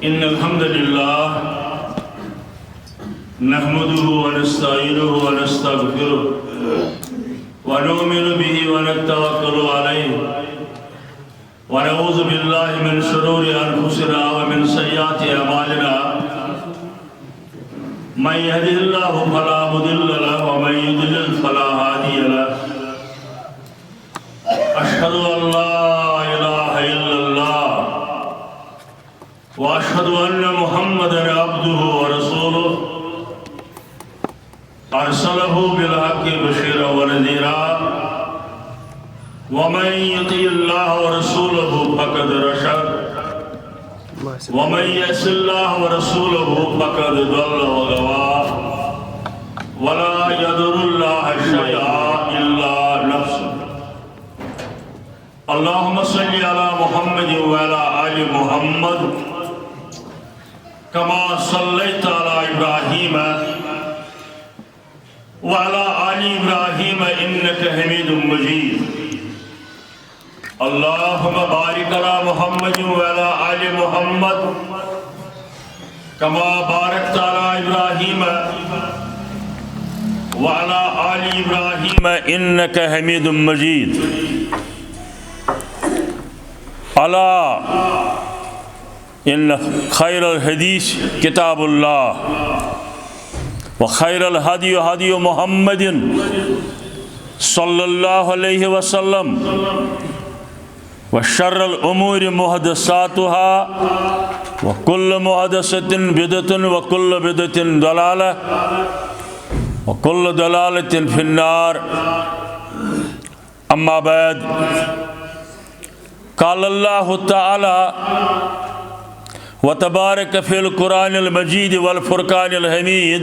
इन्नल हम्दुलिल्लाह नहमदुहु व नस्तईनुहु व नस्तगफिरुहु व नु'मिनु बिही व नतवक्कलु अलैहि व नऊज़ु बिल्लाहि मिन शुरूरि अनफुसिना व मिन सय्यिआति अमालिना मन यहदिहिल्लाहु फला मुदिल्ल लहु व मन युद्लिल फला हादिय लहु अशहदु अन ला इलाहा इल्लल्लाह व अशहदु अन्न मुहम्मदन अब्दुहु व रसूलुहु अरसलहु बिल हक़्क़ि बशीरा व नज़ीरा व मन युतिइल्लाह व रसूलहु फ़क़द रशद व मन यअसिल्लाह व रसूलहु फ़क़द ضل व गवा व ला यदुरुल्लाह शयअन इल्ला नफ्सुहु। अल्लाहुम्मा सल्लि अला मुहम्मद व अला आलि मुहम्मद कमा सल्लैता अला इब्राहीम व अला आलि इब्राहीम इन्नका हमीदुम मजीद। अल्लाहुम्मा बारिक अला मुहम्मद व अला आलि मुहम्मद कमा बारकता अला इब्राहीम व अला आलि इब्राहीम इन्नका हमीदुम मजीद। अला इन खैरुल हदीस किताबुल्लाह व खैरुल हदी हदी मुहम्मदिन सल्लल्लाहु अलैहि वसल्लम व शर्रुल उमूरि मुहदसातुहा व कुल्लु मुहदसतिन बिदअतुन व कुल्लु बिदअतिन दलालह व कुल्लु दलालतिन फिन्नार। अम्मा बाद क़ाल अल्लाहु तआला व तबारक फ़िल क़ुरानिल मजीद वल फ़ुरक़ानिल हमीद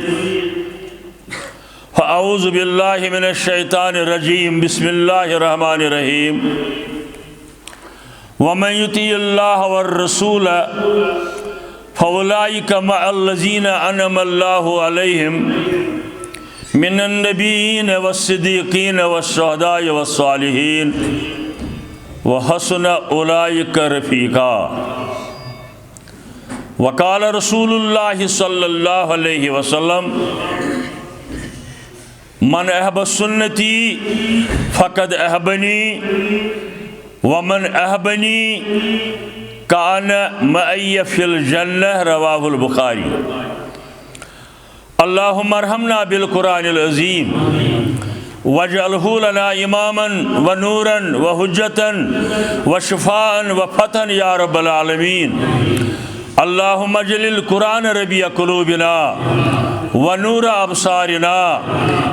फ़अऊज़ु बिल्लाहि मिनश शैतानिर रजीम बिस्मिल्लाहिर रहमानिर रहीम। व मन युतिइल्लाह वर रसूल फ़उलाइका मअल्लज़ीना अनअमल्लाहु अलैहिम मिनन नबिय्यीन वस्सिद्दीक़ीन वश्शुहदाኢ वस्सालिहीन व हसुन उलाइका रफ़ीक़ा। वक़ाल रसूलुल्लाहि सल्लल्लाहु अलैहि वसल्लम मन अहब सुन्नती फ़क़द अहबनी व मन अहबनी कान मअय्य फ़िल जन्नह रवाहुल बुखारी। अल्लाहुम्मा अरहमना बिल क़ुरानिल अज़ीम वजअलहु लना इमामन व नूरन व हुज्जतन व शिफ़ाअन व फ़तहन या रब्बल आलमीन। अल्लाहुम्मा जलिल कुरान रबिया कुलूबिना व नूरा अबसारिना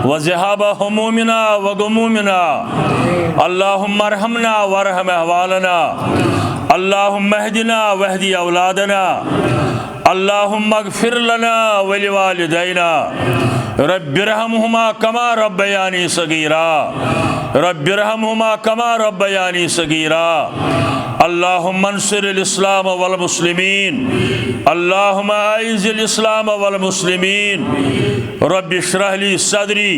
व ज़िहाबा हुमूमिना व गुमूमिना। अल्लाहुम्मा अरहमना वरहम अहवालना। अल्लाहुम्मा अहदिना वहदी औलादना। अल्लाहुम्मा अग़फ़िर लना व लिवालिदैना। रब्बिरहमहुमा कमा रब्बयानी सगीरा। रब्बिरहमहुमा कमा रब्बयानी सगीरा। अल्लाहुम्मा अंसिरिल इस्लाम वल मुस्लिमीन। अल्लाहुम्मा अइज़्ज़िल इस्लाम वल मुस्लिमीन। रब्बि इश्रह ली सदरी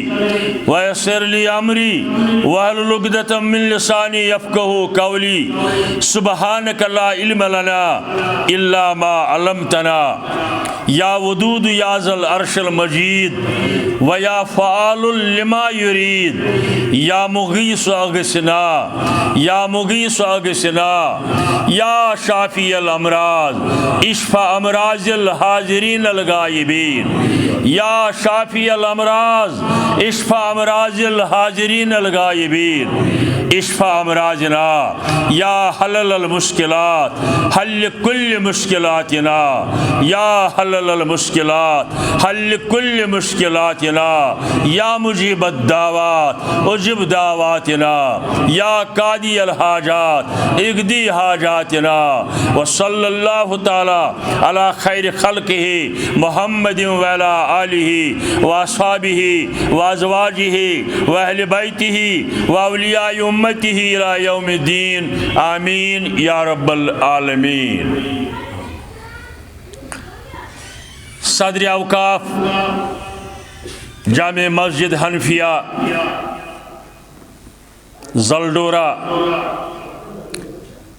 व यस्सिर ली अमरी वहलुल उक़दतम मिन लिसानी यफ़क़हू क़ौली। सुब्हानका ला इल्म लना इल्ला मा अल्लमतना या वदूद या ज़ल अर्शिल मजीद व या फ़आलुल लिमा युरीद। या मुग़ीस अग़सिना या मुग़ीस अग़सिना या शाफ़ियल अमराज़ इश्फ़ा अमराज़िल हाज़िरीनल गायबीन। या शाफ़ियल अमराज़ इश्फ़ा अमराज़िल हाज़िरीनल गायबीन। इश्फ़ा अमराज़ना या हल्लल मुश्किलात हल्ल कुल्ल मुश्किलातिना। या हल्लल मुश्किलात हल्ल कुल्ल मुश्किलातिना। या मुजीबद दावात उजिब दावातिना। या कादियल हाजात इक़दी हाजातिना। व सल्लल्लाहु तआला अला खैर खल्क़िही मुहम्मदिन व अला आलिही व अस्हाबिही व अज़वाजिही व अहले बैतिही व औलियाए उम्मतिही इला यौमिद्दीन आमीन या रब्बल आलमीन। सदर औक़ाफ़ जामे मस्जिद हनफिया जलडोरा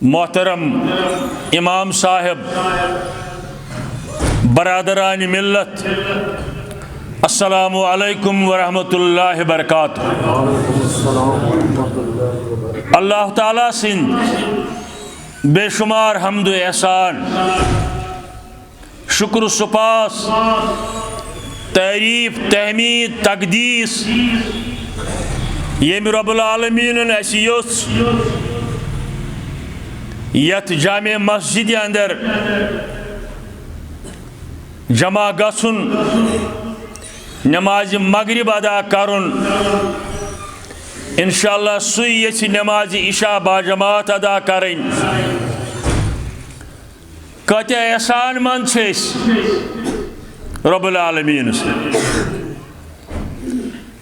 मोहतरम इमाम साहब बरादरान मिल्लत, अस्सलामु अलैकुम वरहमतुल्लाहि वबरकातुहू। अल्लाह ताला सिंद बेशुमार हम्द व एहसान, शुक्र सुपास, तारीफ, तहमीद, तकदीस येम रब्बुल आलमीन यत जामे मस्जिद अंदर जमा गसुन, नमाज मगरिब अदा करुन, इंशाअल्लाह सुई ये नमाज इशा बाजमात अदा करें। कत एहसान मंद रब्बुल आलमीन से।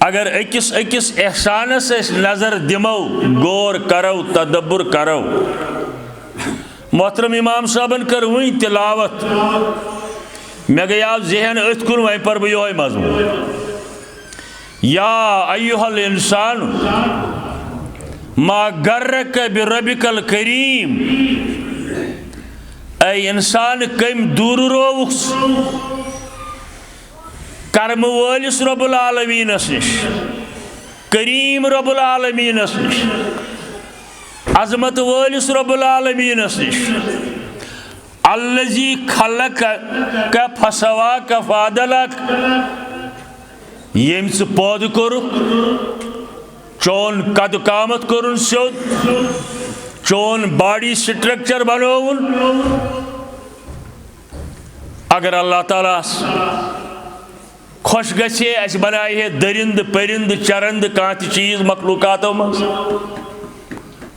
अगर अकिस अकिस एहसानस नजर दिमो, गौर करो, तदब्बुर करो। मोहतरम इमाम साहबन कर वही तिलावत, मे गया जहन अथ कुन, वहीं पर बह योह मजमून, या अय्युहल इंसान मा गर्रक बिरब्बिकल करीम। ऐ इंसान कम दूर रोवुस कर्म वलिस रब्बुल आलमीनस निश, करीम रब्बुल आलमीनस निश, अजमत वलिस रब्बुल आलमीनस निश। अल्लज़ी खलक फसवाक फादलक, येम से पौध कोरुक, चोन कद कामत कोरुन स्योद, चोन बॉडी स्ट्रक्चर बनोवन। अगर अल्लाह ताला खुश गछे, अस बनाए है दरिंद परिंद चरंद कह चीज मखलूकातों मज,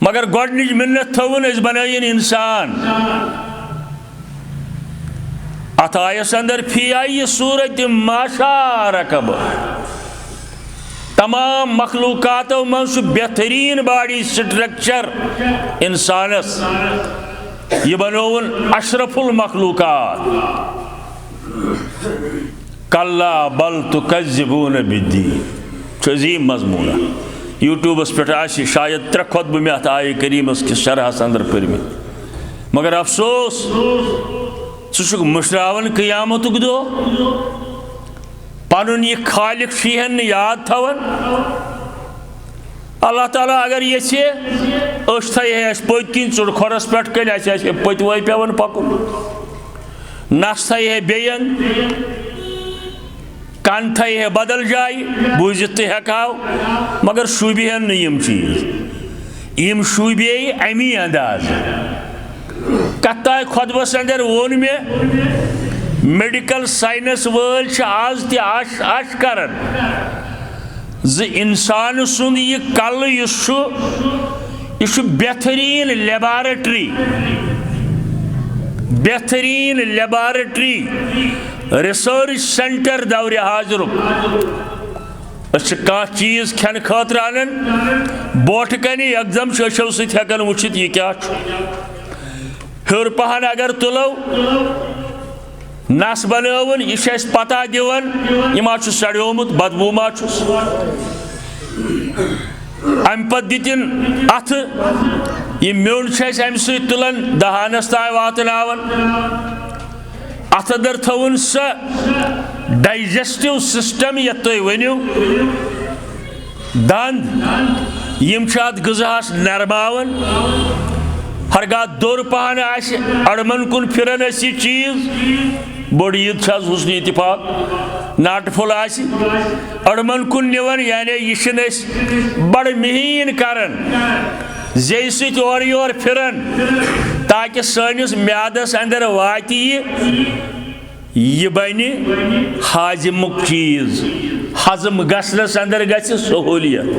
मगर गोडनिच मिन्नत थवन अस बनायन इंसान। अत आयस अंदर फी आई सूरत माशारकब, तमाम मखलूकातों मज बेहतरीन बॉडी स्ट्रक्चर इंसानस, यह बनोवन अशरफुल मखलूकात। कल्ला बल तुकज़्ज़िबून बिद्दीन, अजीम मजमून। यूट्यूबस पे शायद 3 खुतबे में अत आये करीमस के शरहस अंदर पर्म, मगर अफसोस सह मुशरावन क़यामतुक दो, पनुन यह खालिक शीहन याद थवन। अल्लाह ताला अगर ये थे पत किन चुड़ खोरस पे कल पतवे पेवन पकुन, नस थे बेयन, कान थे बदल जाय, बूजित हेकाव, मगर शुबहन यम चीज, यम शुबे अमी अंदाज। कत्ताय खुतबस अंदर वोन में मेडिकल साइंस वल आज तश करन ज इंसान सुंद यह कल यह बेहतरीन लेबॉरेटरी, बेहतरीन लेबॉरेटरी रिसर्च सेंटर दौरे हाजिर। कह चीज खेन खतर अन बोट कन एकदम शो सकान वुचित यह क्या हर पहन अगर तुलो नस बनवन, यह पता दिवन यह सड़ोमुत बदबू मा अम पे दिन अथ यह म्योन अम तुलान दहानस ताय वातनावन, अथ अंदर थवन स डाइजेस्टिव सिस्टम ये तुम वनु दंद यम गजास नरमावन। हरगा दोर पहन अड़मन कुन फिरन यह चीज बोड़ ईद हुस्न इत्तिफाक नाटफुल अड़मन कुन निवन, यानी यह बड़ महीन करन जे सत और योर फिरन, ताकि सनिस म्यादस अंदर वात यह बन हाजिमुक चीज, हजम गसनस अंदर गि सहूलियत।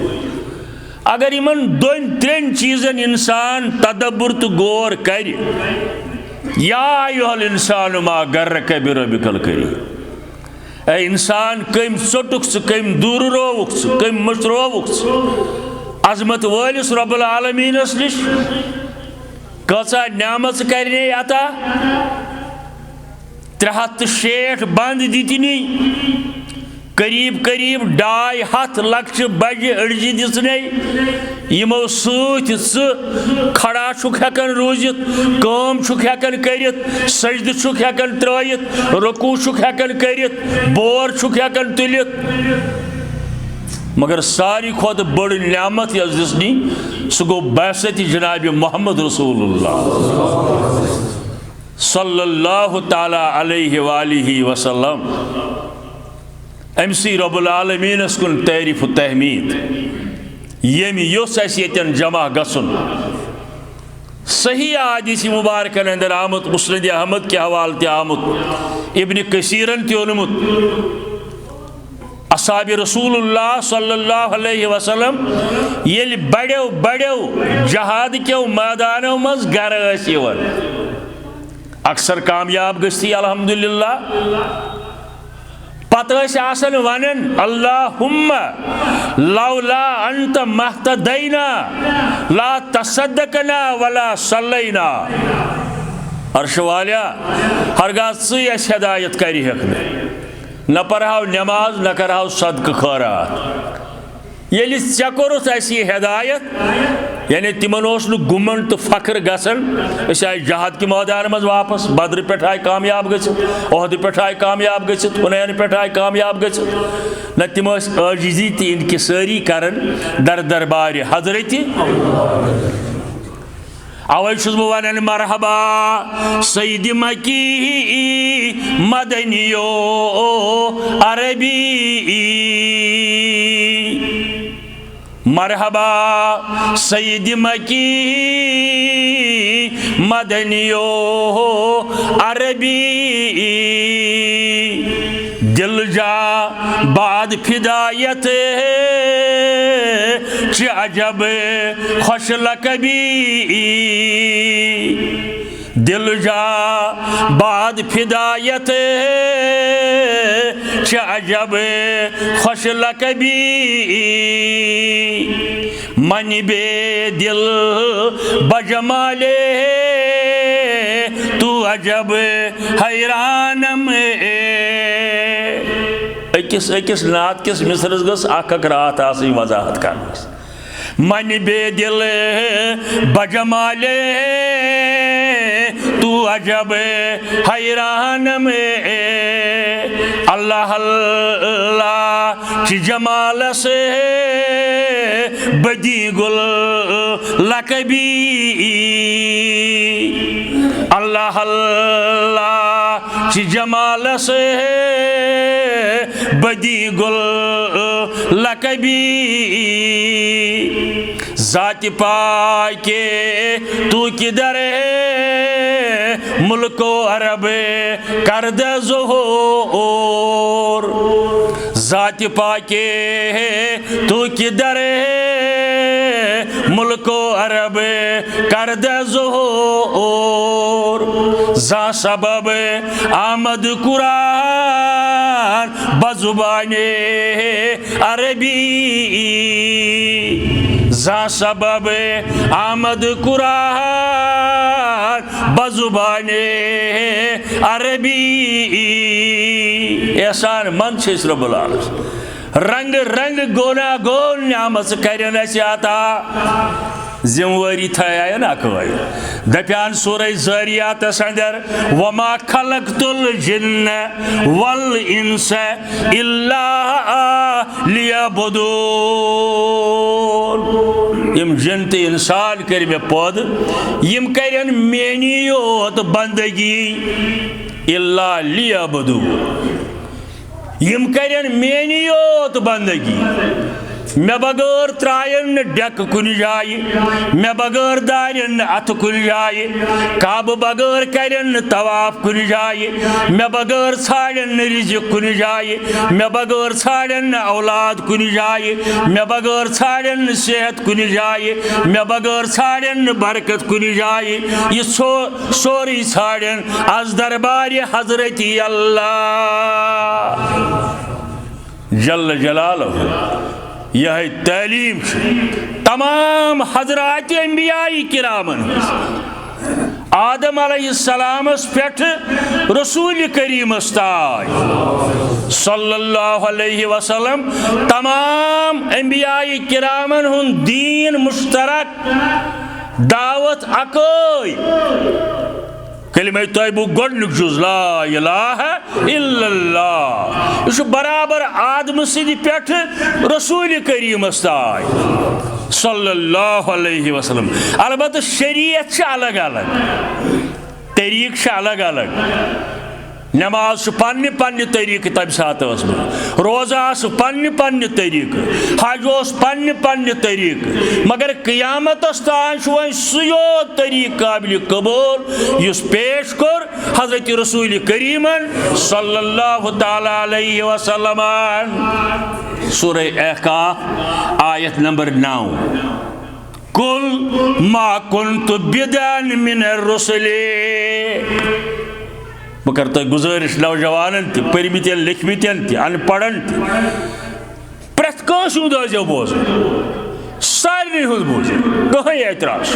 अगर इन 2-3 चीजन इंसान तदब्बुर तो गौर कर, या अय्युहल इंसान मा गर्रक बिरब्बिकल करीम। ए इंसान कम चोटुक कम दूर रोवुक कम मुशरोवुक अजमत वलिस रब्बुल आलमीनस निश कचा न्यामत करने अता 360 बंद दितनी करीब करीब 2.5 लाख बज अड़जी दिसने यमो सह खड़ा हेकन रूजित काम हेकन कर सजद हेकन त्रयित रुकू हेकन कर बोर हेकन तुलित मगर सारी खुद बड़ नियामत यस दिसनी सह गो बैसत जनाब मोहम्मद रसूलुल्लाह सल्लल्लाहु ताला अलैहि वालिहि वसल्लम अमसी रब्बुल आलमीनस कुन तारीफ तहमीद यम युस यतन जमा गसन सही हदीस मुबारकन अंदर आमुत मुस्नद अहमद के हवाले ते आमुत इब्न कसीरन ते ओनमुत असहाब रसूलुल्लाह सल्लल्लाहु अलैहि वसल्लम येल बड़ो जहाद के मैदानों मज गर यवन अक्सर कामयाब गस्ती अल्हम्दुलिल्लाह पतन वन अल्लाहुम्मा लौला अंत महतदैना ला तसद्दकना वला सल्लैना अर्श वालिया हरगाज स हिदायत कर न पढ़ाओ नमाज न कराओ सदक खैरात ये ऐ कोरुत हिदायत यानी तिमन गुमन तो फख्र गसन आए जहाद के मैदान मज वापस बद्र पे आए कामयाब गहद पे आए कामयाब हुनैन पे आए कामयाब न तिम आजिजी तो इनकी सारी करन दर दरबार हजरत अवै वन मरहबा सईद मकी मदनियो अरबी मरहबा सईद मकी मदनियो अरबी दिल जा बाद फिदायत अजब खुश लकबी दिल जा बाद फिदायत अजब खुश लकबी मन बे दिल बजमाले तू अजब हैरान में अकिस नात किस मिसरस गस अक रात आसी वजाहत कर मन बे दिल बजमाले तू अजब हैरान में अल्लाह अल्लाह की जमाल से बदी गुल लकबी अल्लाह अल्लाह की जमाल से बदी गुल लकबी जाति पाके तू किधर है मुल्को अरब कर दे ज़ोहर जाति पाके तू किधर है मुल्को अरब कर दे ज़ोहर जा सबब आमद कुरान बजुबाने अरबी जा सबब आमद कुरान बजुबाने अरबी एहसान मन छे रब्बुल आलमीन रंग रंग गोना गोन नामस करन आता जिम्मेवारी थया ना कह दपान सूरह ज़ारियात अंदर वमा खलक़तुल जिन्न वल इंस इल्ला लियअबुदून यम जिन ते इंसान कर मे पद यम करन मेनी योत बंदगी इल्ला लियअबुदून यम करन मेनी योत बंदगी मे बगैर त्रायन डेक कुन जाय मे बगैर दारन अथ कुन जाय काब बगैर करन तवाफ कुन जाय मे बगैर छाड़न रिज़्क़ कुन जाय मे बगैर छाड़न औलाद कुन जाय मे बगैर छाड़न सेहत कुन जाय मे बगैर छाड़न बरकत कुन जाय ये सोरी छाड़न आज दरबार हजरत अल्लाह जल्ल जलालहू यह तालीम तमाम हजरात अंबिया किरामन आदम अलैहिस्सलामस पेठ रसूल करीमस ताय सल्लल्लाहु अलैहि वसल्लम तमाम अंबियाए किरामन हुन दीन मुश्तरक दावत अकई कलिमा तय्यबुक गोडनुक जुज ला इलाहा इल्लल्लाह यह बराबर आदम सिद पेठ रसूल करीमस ताय सल्लल्लाहु अलैहि वसल्लम। अलबत्ता शरीयत अलग अलग तरीक अलग अलग नमाज पन्ने पन्ने तरीक तब सात रोजा पन्ने पन्ने तरीक हज पन्ने पन्ने तरीक मगर क़यामत तान वो सयोत तरीक काबिल कबूल युस पेश कोर हजरत रसूल करीमन सल्लल्लाहु तआला अलैहि वसल्लम। सूरह अहकाफ आयत नंबर 9 कुल मा कुन्तु बिदअन मिनर रुसुली बह कर तुम गुजारिश नौजवान पर्मित लिखमित अनपढ़न प्रेथ कंस बोज सारे बोज कहीं एतराज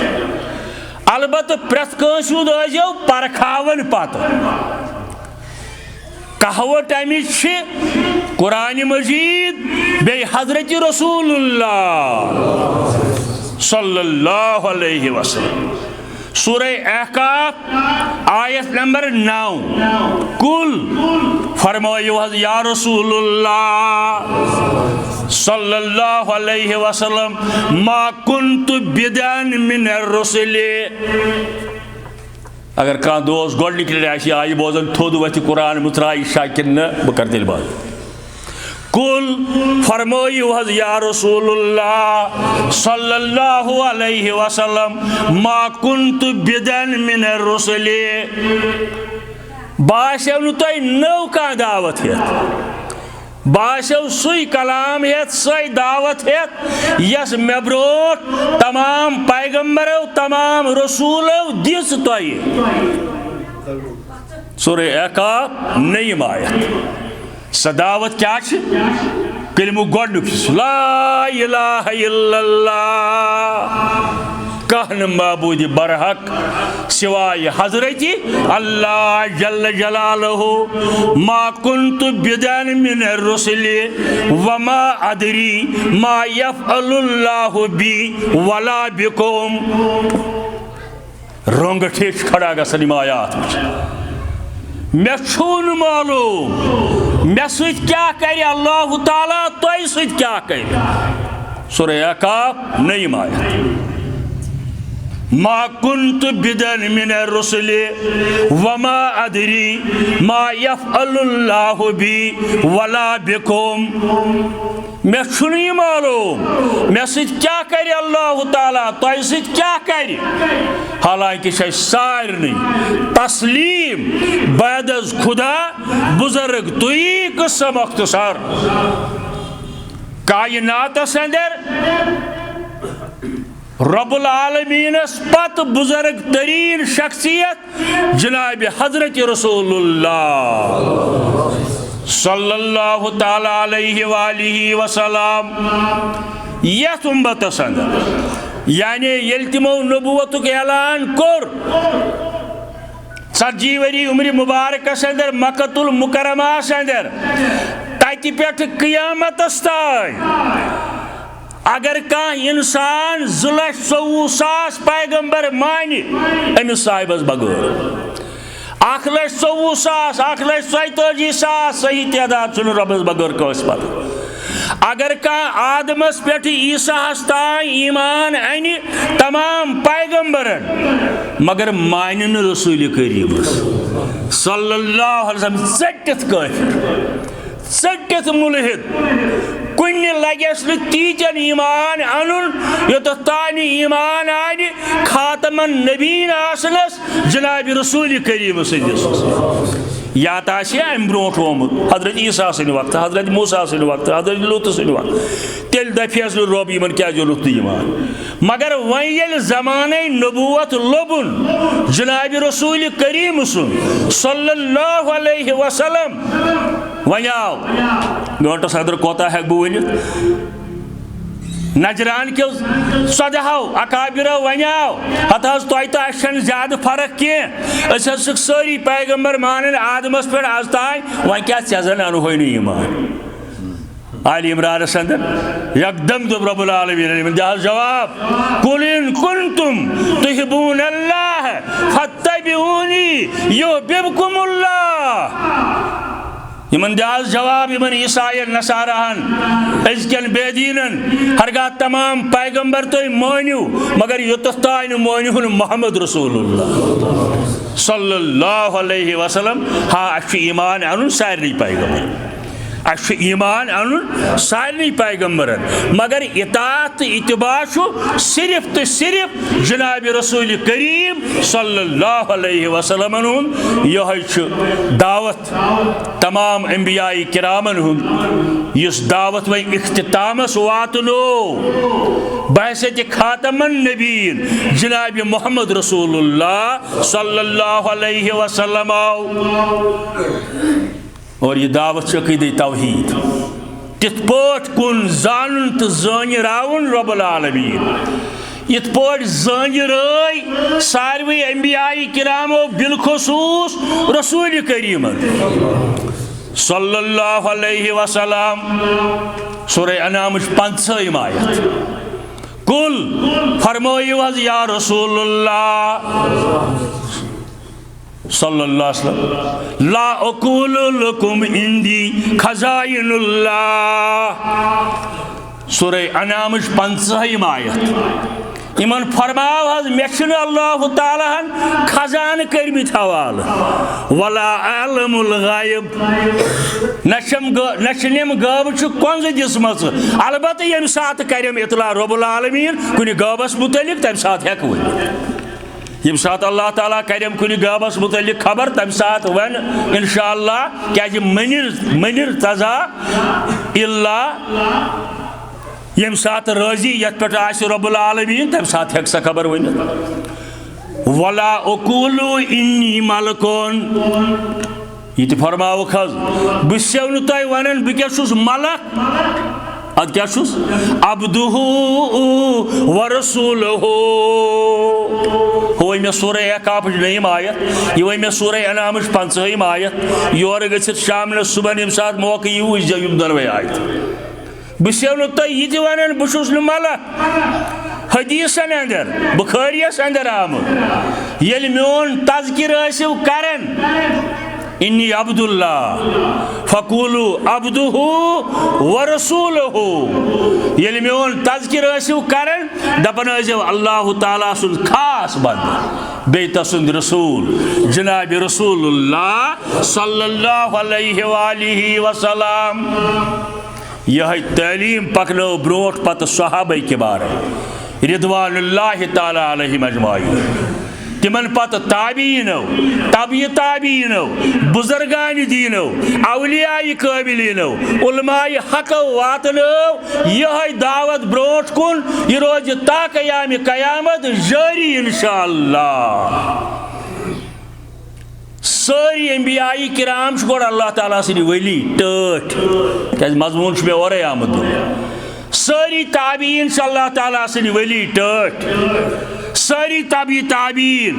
अलबत्त प्रेथ कंस परखावन पत कहवत अमिच कुरान मजीद बे हजरत रसूलुल्लाह सल्लल्लाहु अलैहि वसल्लम। सूरह अहकाफ आयत नंबर 9 कुल फरमायो या रसूलुल्लाह सल्लल्लाहु अलैहि वसल्लम मा कुन्तु बिदअन मिनर रुसुली। अगर कह दोस्त गोडनिक आय बोजन थोद वथ कुरान मुत्राई शाकिन न बह कर तेल बात कुल फरमायो या रसूलुल्लाह सल्लल्लाहु अलैहि वसल्लम मा कुन्तु बिदअन मिनर रुसुली। बाशव नु तय नौ का दावत है बाशव सुई कलाम है सई दावत है यस मे ब्रोट तमाम पैगंबरों तमाम रसूलों दिस तय। सूरह अहकाफ नईम आयत सदावत क्या कलिमु गोडनुक ला इलाहा इल्लल्लाह कहन माबूद बरहक सिवाय हजरत अल्लाह जल्ल जलालहु मा कुन्तु बिदअन मिनर रुसुली वमा अदरी मा यफ़अलुल्लाहु बी वला बिकुम। रंग ठेस खड़ा गसन आयात मे छून मालूम मे सत क्या कर अल्लाह ताला तोय सत क्या कर। सूरह अहकाफ नईम आयत मा कुन्तु बिदअन मिनर रुसुली वमा अदरी मा यफ़अलुल्लाहु बी वला बिकुम। मे छुनी मालूम मे सत क्या कर अल्लाह ताला तोय सत क्या कर। हालांकि सारे तस्लीम बाद खुदा बुजुर्ग तुई कस्म मुख्तसर कायनात अंदर रब्बुल आलमीनस पत बुजुर्ग तरीन शख्सियत जनाब हजरत रसूलुल्लाह सल्लल्लाहु तआला अलैहि वालिहि वसल्लम यथ उम्मतस अंदर यानी येल तिमो नबुवतुक ऐलान कोर 40 वरी उम्र मुबारकस अंदर मक्कतुल मुकर्रमास अंदर तति पेठ क़यामतस ताय अगर कह इंसान 2,24,000 पैगंबर मानि अमिस साहिबस बगैर 1,24,000 1,47,000 सही तादाद रबस बगैर कस पता अगर कह आदमस पे ईसा तान ईमान अन तमाम पैगंबरन मगर मान रसूल करीम सल्लल्लाहु अलैहि वसल्लम चटित काफिर चटित मुलहिद कुन लगस तीजन ईमान अन योत तान ईमान आन खातमन नबीन आसनस जनाब रसूल करीम सदिस या अम ब्रोट वोमुत हजरत ईसा सद वक्त हजरत मूसा सद वक्त हजरत लूत सद वक्त तेल दफियस रब इन क्या लुत ईमान मगर वन जमान नबूवत लोबुन जनाब रसूल करीम सुन सल्लल्लाहु अलैहि वसल्लम वन आव गंटस अंदर कोता हेक बह वन नजरान के सदहो अकाबिरो वनो हत तो ज्यादा फर्क कह सारी पैगम्बर मान आदमस पे आज तान वह क्या चन अनहो ईमान आल इमरान अंदर यकदम दोप रब्बुल आलमीन जवाब कुल इन कुंतुम तुहिब्बून अल्लाह फत्तबिऊनी युहिब्बुकुमुल्लाह यमन दास जवाब यमन ईसायन नसाराहन अजकन बेदीनन हरगा तमाम पैगंबर तो मोन्यू मगर युतस्तान मोन्यू मोहम्मद रसूलुल्लाह सल्लल्लाहु अलैहि वसल्लम हाँ अश ईमान अन सारे पैगंबर अश ईमान अन सारे पैगंबरन मगर इतात इतबा सिर्फ तो सिर्फ जनाब रसूल करीम सल्लल्लाहु अलैहि वसल्लम यह दावत तमाम अंबियाई किरामन इस दावत वह इख्तितामस वातनो बहसत खातमन नबीन जनाब मोहम्मद रसूलुल्लाह सल्लल्लाहु अलैहि वसल्लम और यह दावत अक़ीदे तौहीद तिथ पाठ कुन जानन तो जानरावन रब्बुल आलमीन इत पाठ जानराय सारवे अंबियाई किरामो बिलखुसूस रसूल करीम सल्लल्लाहु अलैहि वसल्लम सूरह अनाम 50 आयत कुल फरमायो या रसूलुल्लाह सल्लल्लाहु अलैहि वसल्लम ला अक़ूलु लकुम इंदी खज़ाइनुल्लाह सूरह अनाम 50 आयत इमन फरमाव हज मे अल्लाह ताला खजान कर्मित हवाल वला आलमुल गायब नशम गब कंज दिसमस अलबत्त यम सात करम इतला रब्बुल आलमीन कुन गबस मुतलिक तम सात हेक वन यम सात अल्लाह ताला करम कुन गबस मुतलिक खबर तम सात वन इंशाअल्लाह क्या मनिर तजा इल्ला यम सात राजी यत पे रब्बुल आलमीन तम सात हेक सा खबर वन वला अक़ूलु इन्नी मलकुन ये फरमाव खज बह तुह वन बह क्या मलक अद क्या अब्दुहु व रसूलुहु वो मे सूरह अहकाफ नईम आयत ये मे सूरह अनाम 50 आयत योर गि शाम सुबह यम सात मौका यम दोनवे आयत बह तुह ये वन बहुस मलक हदीसन अंदर बुखारियस अंदर आमुत ये मोन तज़किर करन इन्नी अब्दुल्लाह फ़क़ूलु अब्दुहु व रसूलुहु ये मोन तज़किर करन दपन अल्लाह ताला सुन खास बंद बे तसुंद रसूल जनाब रसूलुल्लाह सल्लल्लाहु अलैहि वसल्लम यह तालीम पकनो ब्रोट पत सहाबा किबार रिदवानुल्लाहि ताला अलैहिम अजमाइन तिमन पत ताबीनो ताबीनो बुजुर्गान दीनो औलियाए कामिलीनो उलमाए हक वातनो यह दावत ब्रोट कुन यह रोज ता कयामत जारी इंशाअल्लाह सारी अंबियाई किराम गोड़ अल्लाह ताला सद वली टठ क्या मजमून मे और आमद सारी ताबीन अल्लाह ताला सद वली टठ सारी ताबीन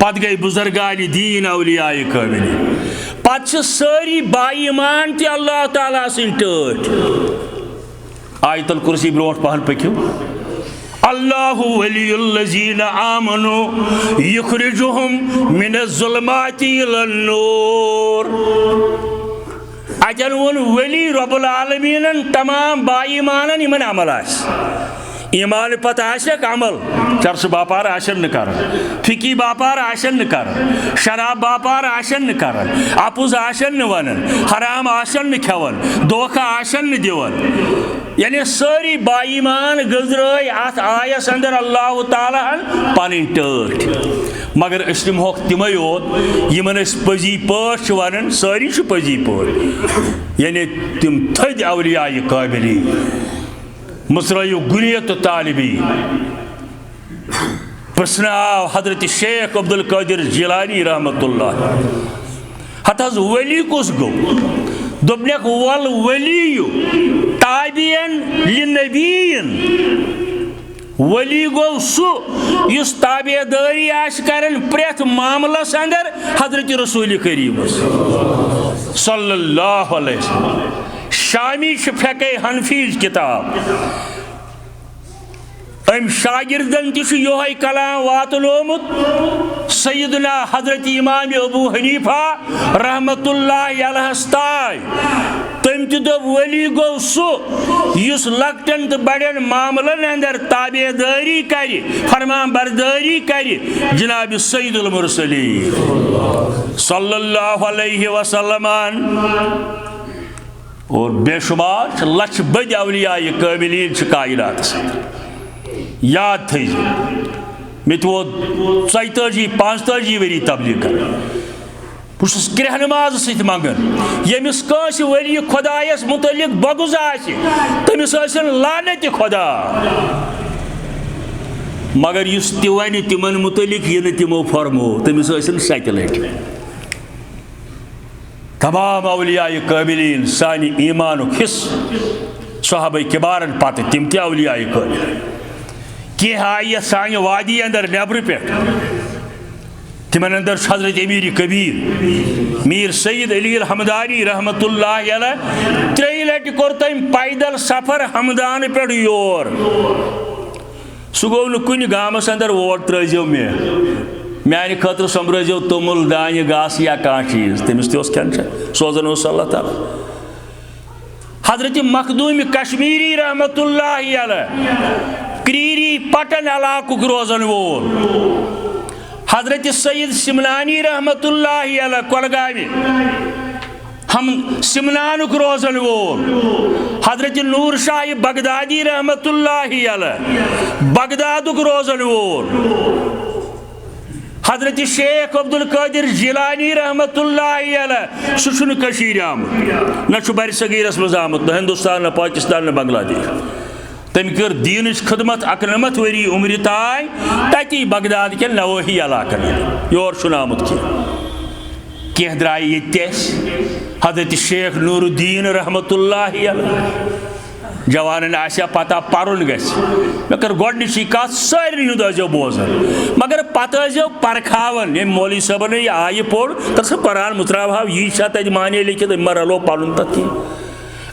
पत गई बुजुर्गान दीन औलियाए कामिल पत सारी बाईमान ते अल्लाह ताला सद टठ आयतुल कुर्सी ब्रोट पहन पक्यू अल्लाहु वलियुल्लज़ीना आमनु युखरिजुहुम मिनज़्ज़ुलमाति इलन्नूर अजन वोन वली रब्बुल आलमीन तमाम बाईमानन इमन अमल आस ईमान पत आशक अमल चर्च बापार आशन न कर फिकी बापार आशन न कर शराब बापार आशन न कर अपुज आशन न वनन हराम आशन न खेवन धोखा आशन न दिवन यानी सारी बाईमान गुजराय अत आयस अंदर अल्लाह ताला पन टठ मगर दिमोक तिमे योत यमन पजी पाठ वन सारी पजी पाठ यानी तिम थद औलियाए कामिली मुसरायु गुनियत तालिबी प्रश्न आव हजरत शेख अब्दुल कादिर जिलानी रहमतुल्लाह हत वली कुस गो दोपनेक वल वलियु ताबियन लिनबीन वली गो सु युस ताबेदारी आश करन प्रेथ मामलस अंदर हजरत रसूल करीम सल्लल्लाहु अलैहि वसल्लम शामी फिक़े हनफी किताब अम शागिर्दन तह योहे कलाम वातलोमुत सैयदना हजरत इमाम अबू हनीफा रहमतुल्लाहि अलैहि ताय तम दोप वली गो सु युस लकटन तो बड़न मामलन अंदर ताबेदारी कर फरमान बरदारी कर जनाब सैयदुल मुरसलीन सल्लल्लाहु अलैहि वसल्लम और बेशुमार लक्ष बद औलिया कामिलीन कायनात याद थी मे वो 45 वरी तबलीग कर बस क्रह नमाज सत मंगन यमिस कंस वली खुदायस मुतलिक बगुज तमिस लानत खुदा मगर युस ति वन तिमन मुतलिक ये तिमो फरमो तमिस सत लट तमाम औलिया कामिलीन सानि ईमान हिस सहाबा किबारन पत तिम ते औलिया कामिल कह आय सान वादी अंदर नबर पे तिमन अंदर हजरत अमीर कबीर मीर सैयद अली हमदानी रहमतुल्लाहि अलैह 3 लट कोर तम पैदल सफर हमदान पे योर सह गो न कुन गामस अंदर वोट त्रजो माने खतर संभ्रजो तुमुल दान घास या कह चीज तमिस तस खेन सोजन अल्लाह ताला हजरत मखदूम कश्मीरी रहमतुल्लाहि अलैह क्रीरी पटन इलाक रोजन वोल हजरत सैयद सिमनानी रहमतुल्लाहि अलैह कोलगामी हम सिमनानुक रोजन वोल हजरत नूर शाह बगदादी रहमतुल्लाहि अलैह बगदादुक रोजन वोल हजरत शेख अब्दुल कादिर जिलानी रहमतुल्लाहि अलैह सुन कशीर आमुत न बरसगीरस मज आमुत न हिंदुस्तान न पाकिस्तान न बांग्लादेश तम कर दीन खदमत 91 वरी उम्र ताय तती बगदाद के नवही इलाकन योर शुनामुत कह द्राय यस हजरत शेख नूरुद्दीन रहमतुल्लाहि अलैह जवान आशा पता पर्न गस मे कर गोडनिची कत सारे हूँ बोजान मगर पे परखावन ये मौलवी साहब ने आय पोड़ तस पान मुत्राव यह तक माने लिखित रलो पन तक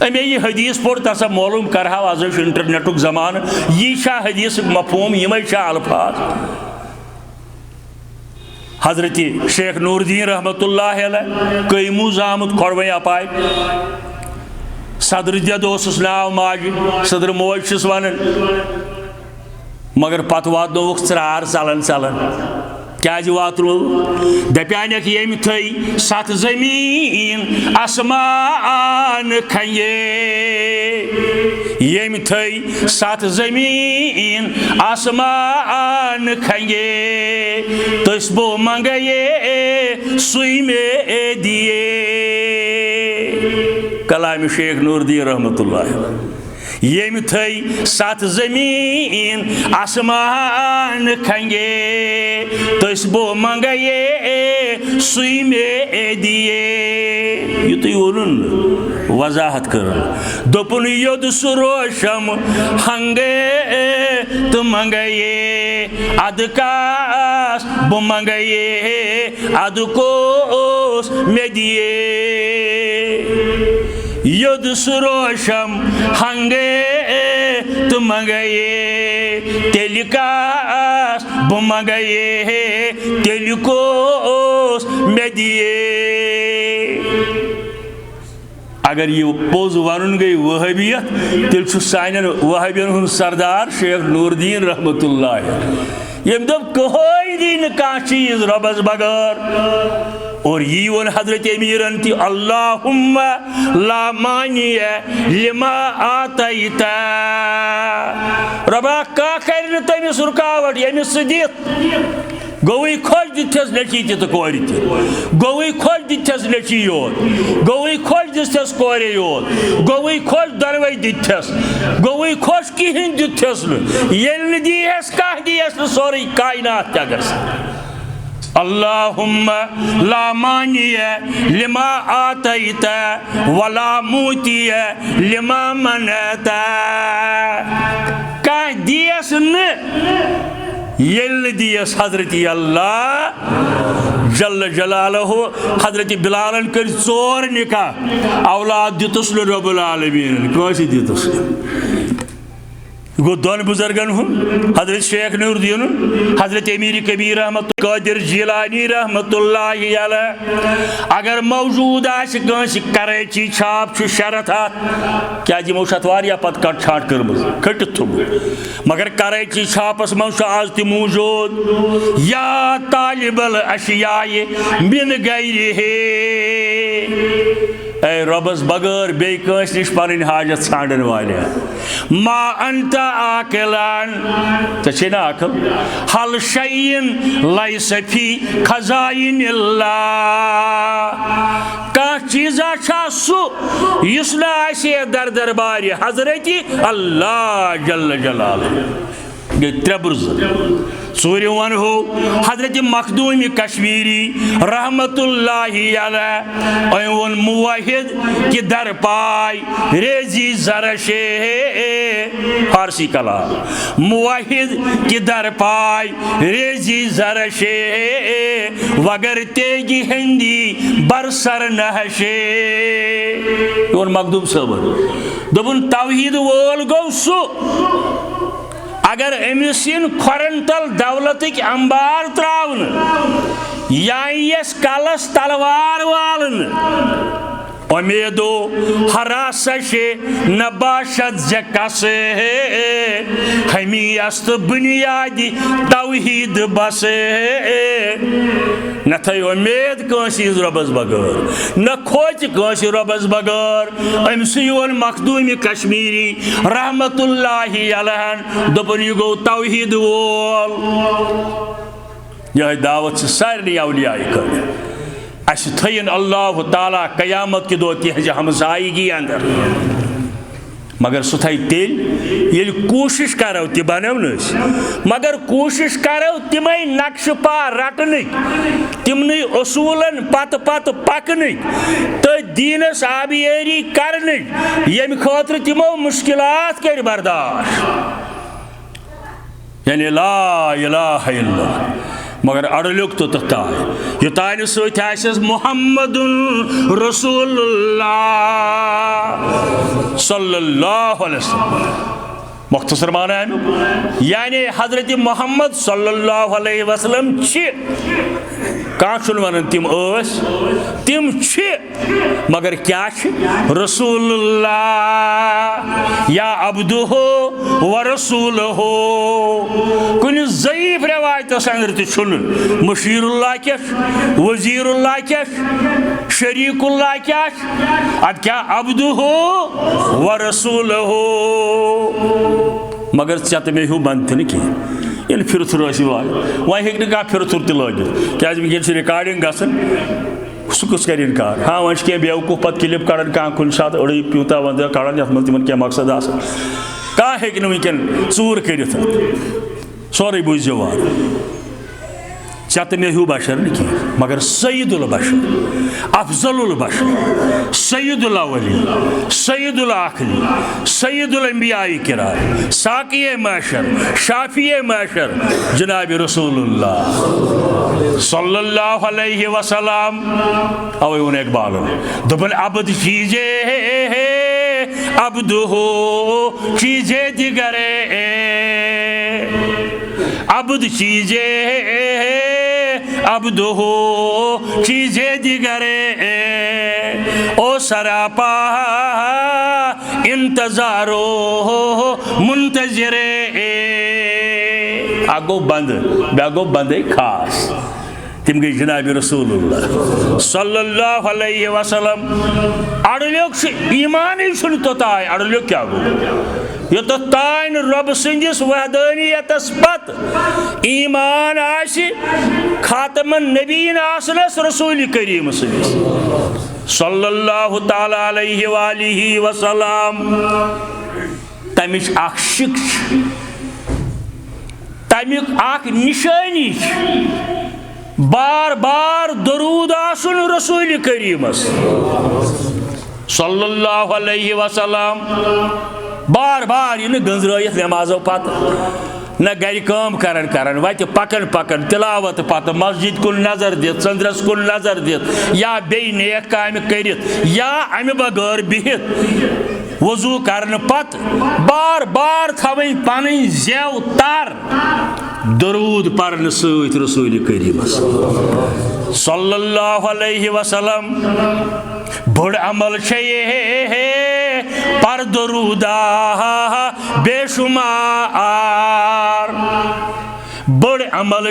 अमे यह हदीस पोड़ तसा मालूम कर आज इंटरनेटुक जमान यह हदीस मफहूम यम अल्फाज हजरत शेख नूरुद्दीन रहमतुल्लाहि अलैह कईमू आमुत खोड़वे अपाय सदर दोस नाव माज सदर मोज वन मगर पत वातनोक चार चलन चलन क्या वातनो दपानक यम थी 7 जमीन आसमान खये यम थी 7 जमीन आसमान खये तस्बो मंगये सुई में दिए कलाम शेख नूरुद्दीन रहमतुल्लाहि यम थी 7 जमीन आसमान खंगे तस्बो मंगये सुई में दिए युत वोन वजाहत कर दोपन योद सुरोशम हंगे तो मंगये अदकास बो मंगये अदकोस में दिए युद सुरोशम हंगे तो मंगये तेलिकास बो मंगये तेलिकोस में दिए अगर ये पोज वन गई वहाबियत तेल सान वहाबियन हुन सरदार शेख नूरुद्दीन रहमतुल्लाहि यम दप कहोई दिन कह चीज रबस बगर और यी वन हजरत अमीरन ति अल्लाहुम्मा ला मानिया लिमा आतैता रबा का कर तमिस रुकावट यमिस दित गोई खोज दिथस लची तो कोरी गोई खोज दिथस लची योत गोई खोज दिथस कोरे योत गोई खोज दरवई दिथस गोई खोज किहिन दिथस येल दियस का दियस सोरी कायनात तगस अल्लाहुम्मा ला मानिय लिमा आतैत वला मूतिय लिमा मनत का दियस न येल दियस हजरत अल्लाह जल्ल जलालहु हजरत बिलालन कर चोर निकाह औलाद दितुस रब्बुल आलमीन कौन दितुस गो दोन बुजुर्गन हजरत शेख नूरुद्दीन हजरत अमीर कबीर रहमत कादिर जिलानी रहमतुल्लाहि अलैह अगर मौजूद आस कराची छाप शरत क्या यमो वारिया पत कट छाट कर्म खटित मगर कराची छापस मज आज ति मौजूद या तालिबल अशियाए मिन गैरिहे ए रबस बगैर बे कस निश पन हाजत ांडन वाले मा अंत आकलान ते ना अकल हल शयिन लैस फी खजाइन का चीजा सु इस दर दरबार हजरत अल्लाह जल्ल जलालहु गई त्रे बुर्ज सूर्य वन हो हजरत मखदूम कश्मीरी रहमतुल्लाहि अलैह वन मुवाहिद कि दर पाय रेजी जरशे फारसी कलाम मुवाहिद कि दर पाय रेजी जरशे वगर तेगी हिंदी बरसर नहशे वन मखदूम साहब दोपन तौहीद वोल गो सु अगर अमिस खोरन तल दौलत अंबार त्रावन या यस कलस तलवार वालन उम्मीदो हरासश नबाशत जकसे हमी अस्त बुनियादी तौहीद बसे न थी उम्मीद कंसी रबस बगैर न खोच कंसी रबस बगैर अमन मखदूम कश्मीरी रहमतुल्लाहि अलैह दोपन यह गो तौहीद वोल यह दावत सारे औलिया कर अस थयन अल्लाह ताला कयामत के दो तिहज हमसायगी अंदर मगर सह थी तेल ये कोशिश करो तह बनो मगर कोशिश करो तिम नक्श पा रटन तिमन असूलन पत पत पकन तो दीनस आबियारी करन यम खतर तिमो मुश्किलात कर बर्दाश्त यानी ला इलाहा इल्लल्लाह मगर अड़लुक तो ताय युतान सस मुहम्मदुन रसूलुल्लाह सल्लल्लाहु अलैहि वसल्लम मुख्तसर माना यानी हजरत मोहम्मद सल्लल्लाहु अलैहि वसल्लम कह वन तिम मगर क्या रसूलुल्लाह या अब्दुहु व रसूलुहु कुन ज़ईफ रवायतस अंदर तुन मशीरुल्लाह क्या वजीरुल्लाह क्या शरीकुल्लाह क्या अद क्या अब्दुहु व रसूलुहु मगर चत मे हूँ बंद तो कह फिर वह हे कह फिर लगित क्या वह रिकॉर्डिंग ग सह कस कर इनकार हाँ वह कह बेवकूफ पे क्लिप कड़ान कह कुछ सात अड़ी प्यूता वंद कड़ान ये तिमन क्या मकसद कह हे वनकन चूर कर सोरे बूझो वार चत मे हूँ बशर न कह मगर सईदुल बशर अफजलुल बशर सईदुल अवली सईदुल आखिरी सईदुल अंबियाई किराम साकिए महशर शाफिए महशर जनाब रसूलुल्लाह सल्लल्लाहु अलैहि वसल्लम अवे उन इकबाल दोपन अबद चीजे अब्दुहु चीजे दिगरे अबद चीजे अब्दुहु चीजे दिगरे ओ सरापा इंतजारो मुंतजरे आगो बंद बागो बंद खास तिम गई जनाब रसूलुल्लाह सल्लल्लाहु अलैहि वसल्लम अड़ल्युक ईमान तोताय अड़ल्युक क्या गो योत तान रब सिंदिस वहदानियतस पत ईमान आशि खातमन नबीन आसनस रसूल करीम सल्लल्लाहु ताला अलैहि वालिहि वसल्लम तमिश आख शिक्ष तमिक आख निशानी बार बार दरूद आसुन रसूल करीमस सल्लल्लाहु अलैहि वसल्लम बार बार यह गंजरत नमाजों पत न गर काम करन वत पकन पकन तिलावत पत मस्जिद कुन नजर दित चंद्रस कुन नजर दित या बे नेक काम करित या अमि बगैर बिहित वजू करन पत बार बार थवin पन जेव तर दरूद परन सत रसूल करीमस सल्लल्लाहु अलैहि वसल्लम बड़ अमल पर दरूदा बेशुमार बड़ अमल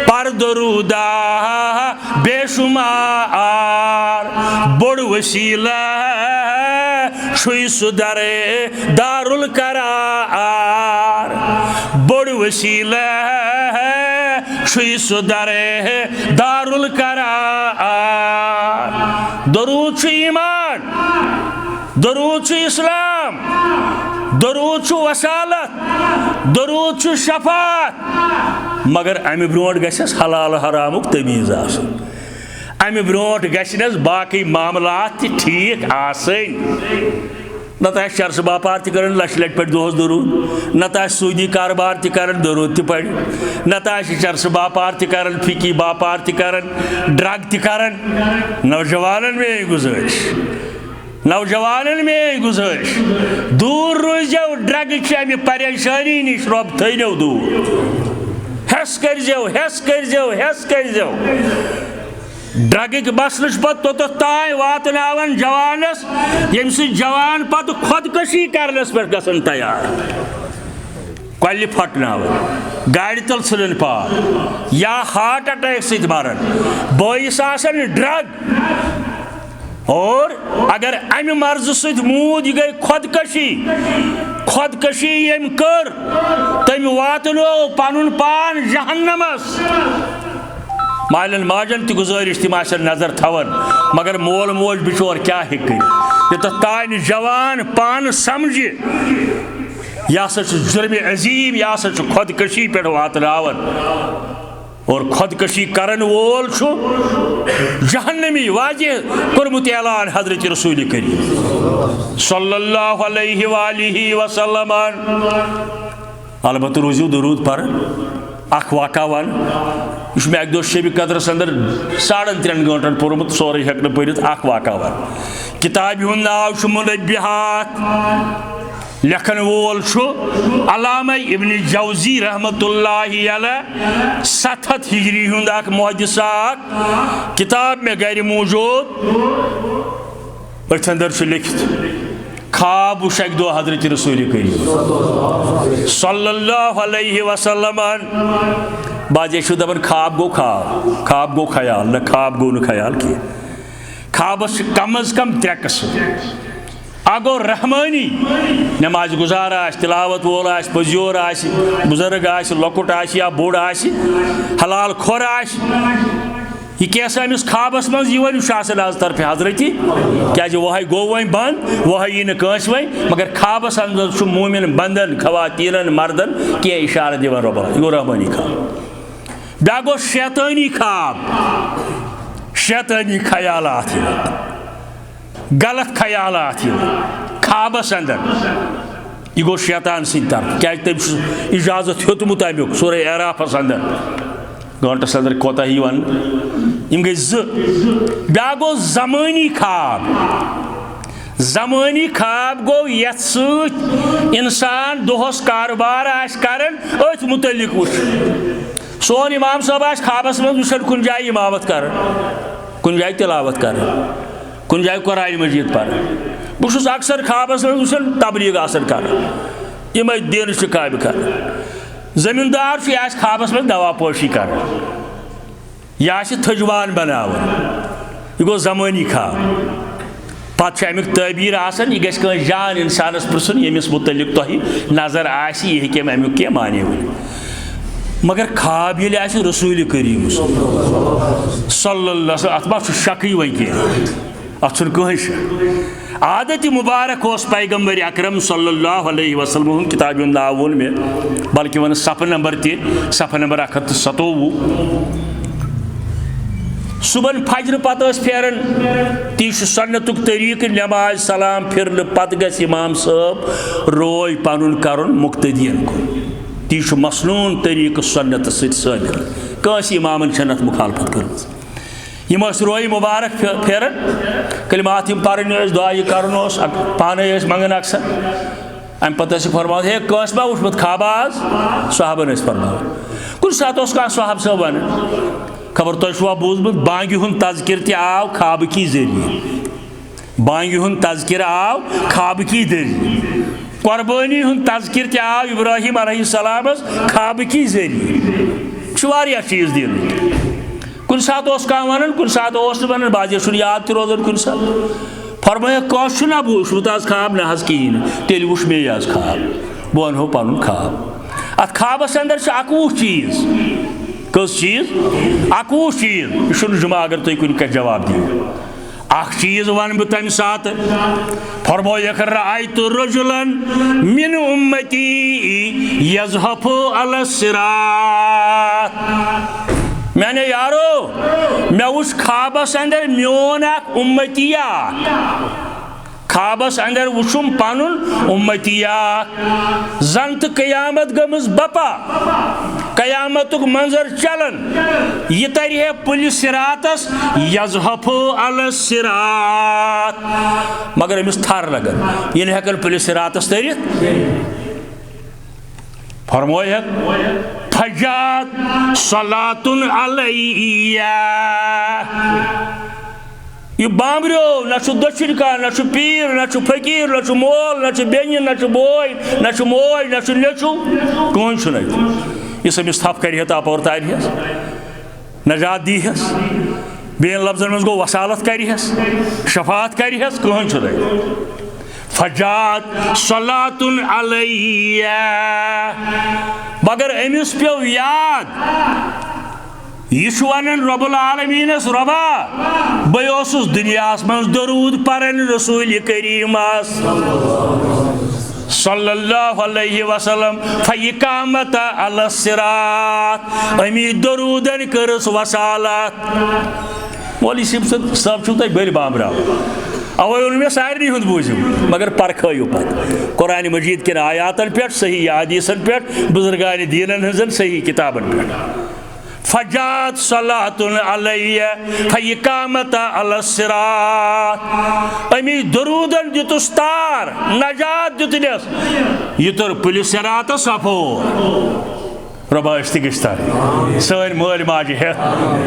पर दरूदा बेशुमार बड़ वसीला शुई सुदरे दारुल करार बड़ वसीला शुई सुदरे दारुल करार दरूद ईमान दरूद इस्लाम दरूद वसालत दरूद शफात मगर अमि ब्रोट गस हलाल हरामुक तमीज आसन अमि ब्रोट गस बाकी मामलात ठीक आसन नत चर्च बापार तक लच लट पे दोस दरूद नत सूदी कारोबार तक दरूद पढ़ नत चर्च बापार तक फिकी बापार तक ड्रग तक नौजवान में गुजारिश नौजवान में गुजारिश दूर रोजो ड्रग अमि परेशानी नश रब थो दूर हेस कर ड्रग मसल पे तान वातन जवानस यम जवान पे खुदकशी करनस पे गसन तैयार कल फटन गाड़ तल सन पार या हार्ट अटैक सत मरन बस आसन ड्रग और अगर अमि मर्ज सत मूद यह गई खुदकशी यम कर तम वातनो पन पान जहन्नमस मालन माजन गुजारिश तम नजर थवन मगर मोल मोज बिचोर क्या कर तान जवान पान समझ यह जुर्म अजीम यह खुदकशी पे वातनावन और खुदकशी करन वोल जहन्नमी वाजिह कोरमुत ऐलान हजरत रसूल करीम सल्लल्लाहु अलैहि वसल्लम अलबत्त रोज़ू दरूद पर अख वाक़ा वन यह मे अक शब कदरस अंदर 3.5 घंटन पोर्मुत सोरे हेक पढ़ित अख वाक़ा वन किताब हुंद नाव मुनब्बिहात लेखन वोल अल्लामा इब्न जौजी रहमतुल्लाहि अलैह 7 हिजरी हुंद अख मुहद्दिस किताब में गर मौजूद अथ अंदर लिखित ख्वाब वुच अक दो हजरत रसूल करीम सल्लल्लाहु अलैहि वसल्लम बाजे दपान ख्वाब गो ख्याल न ख्वाब गो न ख्याल कह ख्वाबस कम अज कम 3 कस्म अगो रहमानी नमाज गुजार तिलावत वोल पजियोर बुजुर्ग लकुट या बोड़ हलाल खोर यह कैसा अमिस ख्वाबस मज आज तरफ हजरती क्या वह गो वो बंद वह यी नस वो मगर ख्वाबस अंदर मोमिन बंदन खवातीन मर्दन क्या इशारा दिवान रब यह गो रहमानी ख्वाब ब्या गो शैतानी ख्वाब शैतानी ख्यालात गलत ख्यालात ख्वाबस अंदर यह गो शैतान सद तरफ क्या तम इजाजत हेतमुत अमुक सूरह एराफस अंदर घंटस अंदर कोता वन यम गई ब्या गो ज़मानी ख्वाब गो यथ सत इंसान दोहस कारोबार करन अथ मुतलिक वुच सोन इमाम साहब ख्वाबस मज वुचन कुन जाय इमामत कर कुन जाय तिलावत कर कुन जाय कुरान मजीद पर बहुत अक्सर ख्वाबस मज वुचन तबलीग आसन कर यम दिन काम कर जमींदार ख्वाबस मज दवा पोशी कर यह थजवान बनाव यह गो ज़मानी ख्वाब पे अमुक तबीर आसन यह गह जान इंसानस पृछन यमिस मुतलिक तुह नजर आसि यह हेम अमुक क्या माने वन मगर ख्वाब ये रसूल करीम सल्लल्लाहु अलैहि वसल्लम अत मा शक वन कह अत कहीं आदत मुबारक पैगम्बर अकरम सल्लल्लाहु अलैहि वसल्लम किताब नाव वोन मे बल्कि वन सफ़ नंबर 157 सुबह फजर पत फेरन ती सन्नतुक तरीक नमाज सलाम फिरन पत गस इमाम साहब रोय पनुन करन मुक्तदियन को ती मसनून तरीक सन्नत समिल कस इमामन छनत मुखालफत कर रोय मुबारक फेरन कलिमात पर्न दुआ कर पाने मंगन अक्सर अम पे फरमा हे कस मा वुचमुत खाबाज साहबन फरमा कुछ सात साहब साहब वन खबर तुआ बूजमुत बांगि हुंद तज़किर ते आव खाब की जरिए बांगि हुंद तज़किर आव खाब की जरिए कुर्बानी हुंद तज़किर ते आव इब्राहिम अलैहिस्सलाम खाब की जरिए चीज़ दिन कुन सात वन कुन सात वन बाजे याद रोजान कुन सात फरमाया कस ना वुचमुत आज खाब ना कहीं तेल वुच मे आज खाब बह वनो पन खाब अत खाबस अंदर अकवुह चीज़ कस चीज़ अकवुह चीज़ यह जुमा अगर तुम कुन कह जवाब दियो अख चीज़ वन बह तम सात फरमायक रअयतु रजुलन मिन उम्मती यज़हफु अला सिरात मैंने यारो मे वुच खाबस अंदर मोन उम्मतिया खाबस अंदर वुचुम पनुन उम्मतिया जन तो कयामत गमज बपा कयामतुक मंजर चलन यह तरह पुलिस सिरातस यज़हफु अला सिरात मगर अमिस थर लगन यह हेकन पुलिस सिरातस तरित फरमायक फजात सलातुन अलैया यह बामरो न दक्षिण का न पीर न फकीर न मोल न बेन न बोय न मोय न लेचु कौन इस अमिस थप कर अपर तारहस नजात दीहस बेन लफ्जन मज गो वसालत करहस शफात करहस कौन फजात सलातुन अलैया मगर अमिस पे याद यह वन रब्बुल आलमीनस रबा बस दुनिया मज दरूद परन रसूल करीमस सल्लल्लाहु अलैहि वसल्लम फइकामत अला सिरात अमी दरूदन करस वसालत मौलवी साहब छु तुम बल बामरा अवे वो मे सारे हूँ बूझू मगर परखो पे कुरान मजीद के आयातन पे सही हदीसन पे बुजुर्गान दीनन हजन सही किताबन पे फजात सलातुन अलैया फइकामत अला सिरात अमी दरूदन दितुस तार नजात दितनस यह तर पुलिस सिरात सफो रबा गश्तार सन मल माज हेत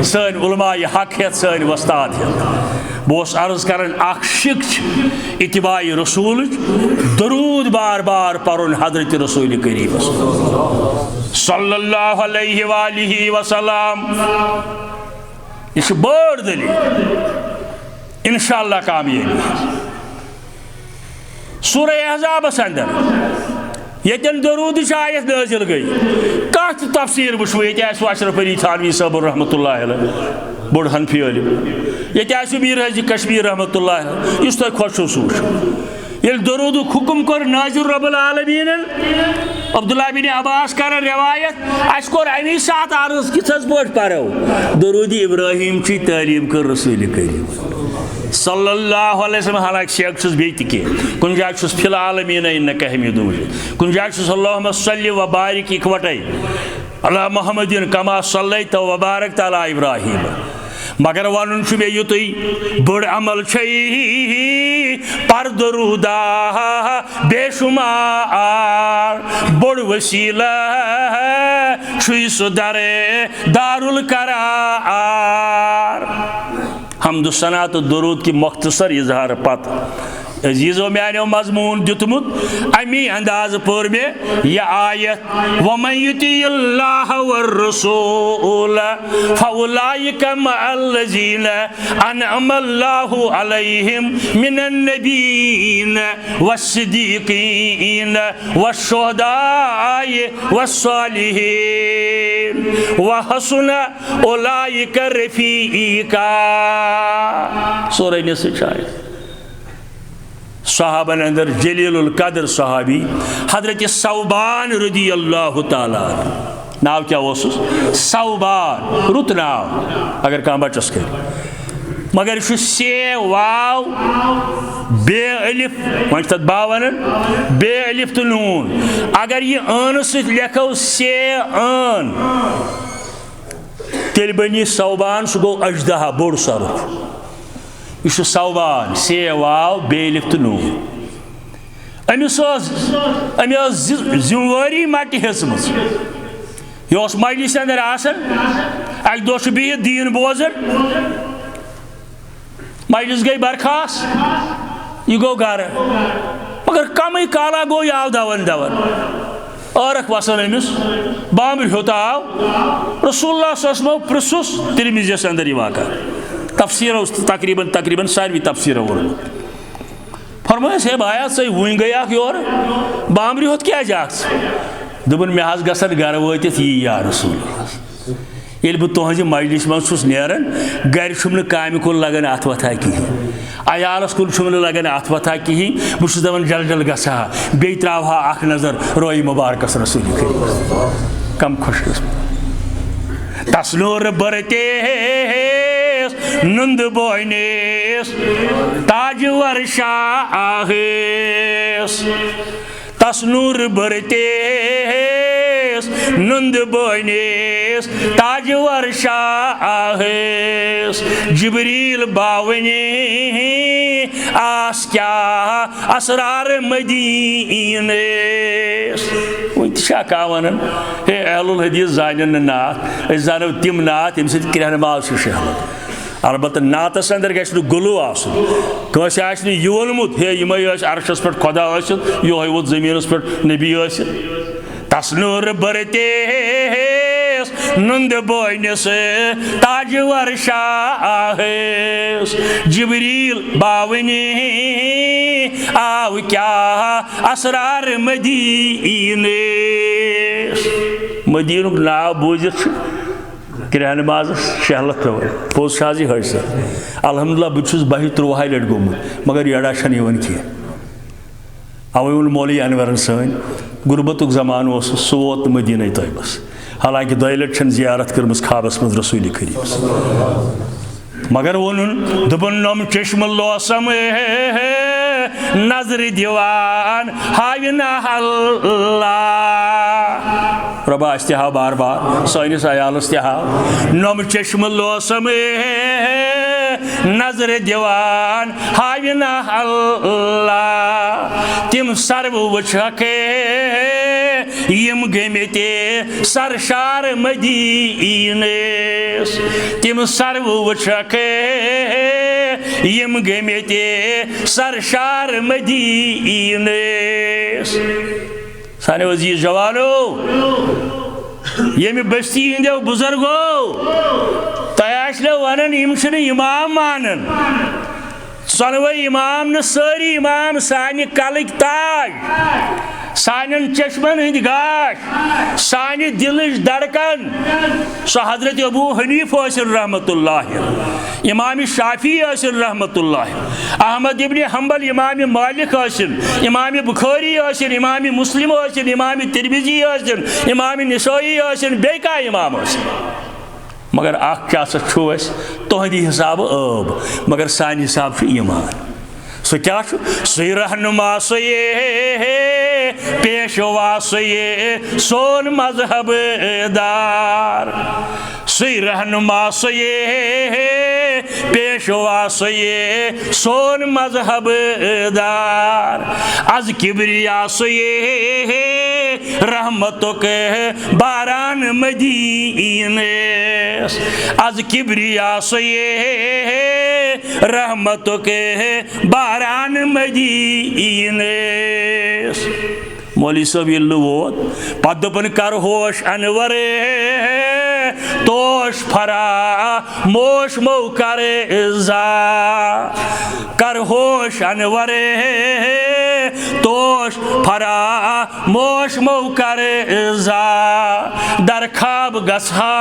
सन उलमा हक हेत सन वस्ताद हेत बस अर्ज करन अख शिक्ष इत्तिबाई रसूल दरूद बार बार परुन हजरत रसूल करीम सल्लल्लाहु अलैहि वसल्लम यह बड़ दलील इंशाअल्लाह कामयाबी सूरह अहज़ाबस अंदर यन दरूद आयत नाजिल गई कत तफसीर वुचो ये अशरफ अली थानवी साहब रहमतुल्लाह अलैह बोड़ हनफी अलिम ये मीर हजी कश्मीर रहमतुल्लाह अलैह इस तुम खुश सू ये दरूद हुकुम कर नाजिल रब्बुल आलमीन अब्दुल्लाह बिन अब्बास कर रवायत अस कोर अमी सात अर्ज किस पे परो दरूद इब्राहिम की तालीम कर रसूल करीम सल्लल्लाहु अलैहि वसल्लम हालांकि शेख बे कुन जाय फिल आलमीन इन्नका हमीदुम मजीद कुन जाय अल्लाहुम्मा सल्लि व बारिक इकवटे अला मुहम्मदिन कमा सल्लैत व बारकत अला इब्राहिम मगर वन मे युत बड़ अमल पर दरूदा बेशुमार बड़ वसीला सुदरे दारुल करार हम्दु सना तो दरूद की मुख्तसर इजहार पत अजीज़ो मैंने मजमून दुतमुत अमी अंदाज पर में यह आयत वमन युतिल्लाह वर्रसूल फउलाइका मअल्लज़ीन अनअमल्लाहु अलैहिम मिनन नबीयीन वस्सिद्दीक़ीन वश्शुहदाए वस्सालिहीन वहसुन उलाइका रफ़ीक़ा सूरह निसा सहाबन अंदर जलीलुल कदर सहाबी हजरत सौबान रदी अल्लाह ताला नाव क्या सौबान रुत नाव अगर कह बचस कर मगर से वाव बे अलिफ वन तथ बा वन बे अलिफ तो नून अगर यह अन सखो से अन तेल बनी सौबान सह गो अजदहा बोड़ सरुफ यह सौबान से वाव बे अलिफ तो नून अमिस जिम्मेवारी मट हेचम यह मजलिस अंदर अक दह बिहित दीन बोजन मजलिस गई बरखास यह गो गर मगर कम काला गो यह आव दवन दवन औरख वसन अमिस बाम्र होत आव रसूलुल्लाह प्रिसुस तिरमिज़ियस अंदर यह वाक़ा तफसीर तकरीबन सारी तफसीर वोर्मुत फरमायस हे भाया सही वन गया योर बाम्र होत क्या जाक दोपन मे हज गसन गर वतित यी या रसूलुल्लाह ये बह तुहज मजलिस मज नेरान गर काम कुन लगन अत वथा कहें अयालस कुन लगन अत वथा कहें बहुत दपान जल जल गसा बे त्रा अख नजर रोई मुबारकस रसूल कम खुश तस्नूर बरते नुंद बोनेस ताज वर्षा आहेस तस्नूर बरते नुंद बोनेस ताज वर्षा आहेस जिब्रील बावने आस क्या असरार मदीनेस शा वन हे अहलुल हदीस जान नात जानो तिम नात यम सत किरहनमाज शहमत अलबत् नातस अंदर गु गुलू आस यह वोनमुत हे यम अर्शस पे खुदा यो वोत जमीनस पे नबी तस्नूर बरते नुंद बोनस ताज वर्षा आहेस जिब्रील बावने आव क्या असरार मदीने मदीनुक नाव बूजित किरहनमाज शहलत पे पोज शाजी हज अल्हम्दुलिल्लाह बहुत 22-23 लट गोमुत मगर यड़ा कह अवे वोन मौलवी अनवर सन गुरबतुक जमान सह वोत मदीना तैयबस हालांकि 2 लट जियारत कर्म खाबस मज रसूल करीम मगर वोन दुपन नम चश्म लोसम नजर दीवान हाविना प्रभा हाव बार बार सैनिस अयालस हाव नम चश्म लोसम नजर दीवान हाविना तिम सर्व वुछक यम गमिते सरशार मदीनेस तिम सर्व वुछक यम गमिते सरशार मदीनेस साने वजीर जवानो यम बस्ती हिंदो बुजुर्गो तयाशले वनन यम इमाम मानन सनवे इमाम न सारी इमाम सानि कलक ताज सान चश्मन हंद गाश सानि दिलच धड़कन सो हजरत अबू हनीफ रहमतुल्लाह इमाम शाफी रहमतुल्लाह अहमद इब्न हंबल इमाम मालिक इमाम बुखारी इमाम मुस्लिम इमाम तिरमिजी इमाम निसाई बे का इमाम मगर क्या तुहद हिसाब अब मगर सान हिसाब ईमान सो क्या सही रहनुमा सये पेशवा सये सोन मजहब दार सही रहनुमा सये पेशवा सये सोन मजहब दार आज किबरिया सये रहमतों के बारान मदीने आज किबरिया सये रहमतों के बारान मदीने मौलवी साहब ये वोत पदपन कर होश अनवरे तोश फरा मोश मौ करे इज़ा कर होश अनवरे तोश फरा मोश मौ करे इज़ा दर खाब गसा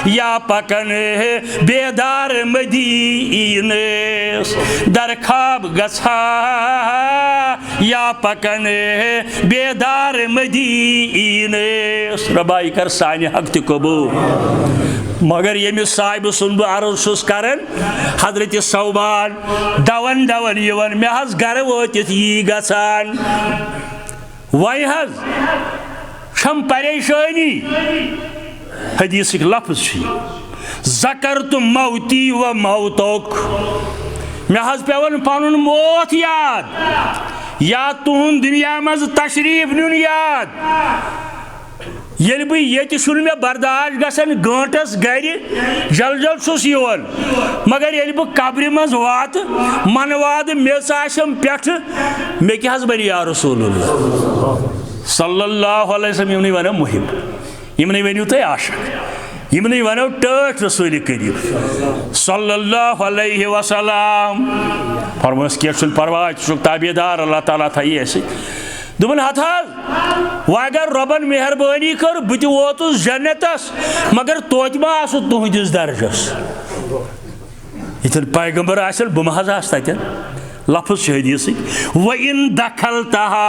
या पकन बेदार मदीनस दर खाब गछा या पकन बेदार मदीनस रबाई कर सानि हक त कबूल मगर यमिस साहिब सुन बह अर्ज करन हजरत सौबान दवन दवन यवन मे हज गर वतित यी गछान वही हज छम परेशानी हदीस लफ्ज ज़करतु मौती व मौतुक मे हज पेवन पनुन मौत याद या तुहुन दुनिया मज तशरीफ नुन याद ये बह ये मे बर्दाश्त गसन गंटस गर जल जल छुस योन मगर ये बह कब्र मज वात मन वाद मेस आशम पेठ मे क्या बन या रसूलुल्लाह सल्लल्लाहु अलैहि वसल्लम यमन वनो मुहिब यमन वनो तुम आशिक यमन वनो टठ रसूल करीम सल्लल्लाहु अलैहि वसल्लम फरमोस क्या परवाह ताबेदार अल्लाह ताला थी ऐसे दुपन हथ अगर रबन मेहरबानी कर बह वोतुस जन्नतस मगर तोत मा आसु तुहदिस दर्जस यतन पैगंबर आसन बह महज आस ततन लफ्ज हदीस व इन दखल तहा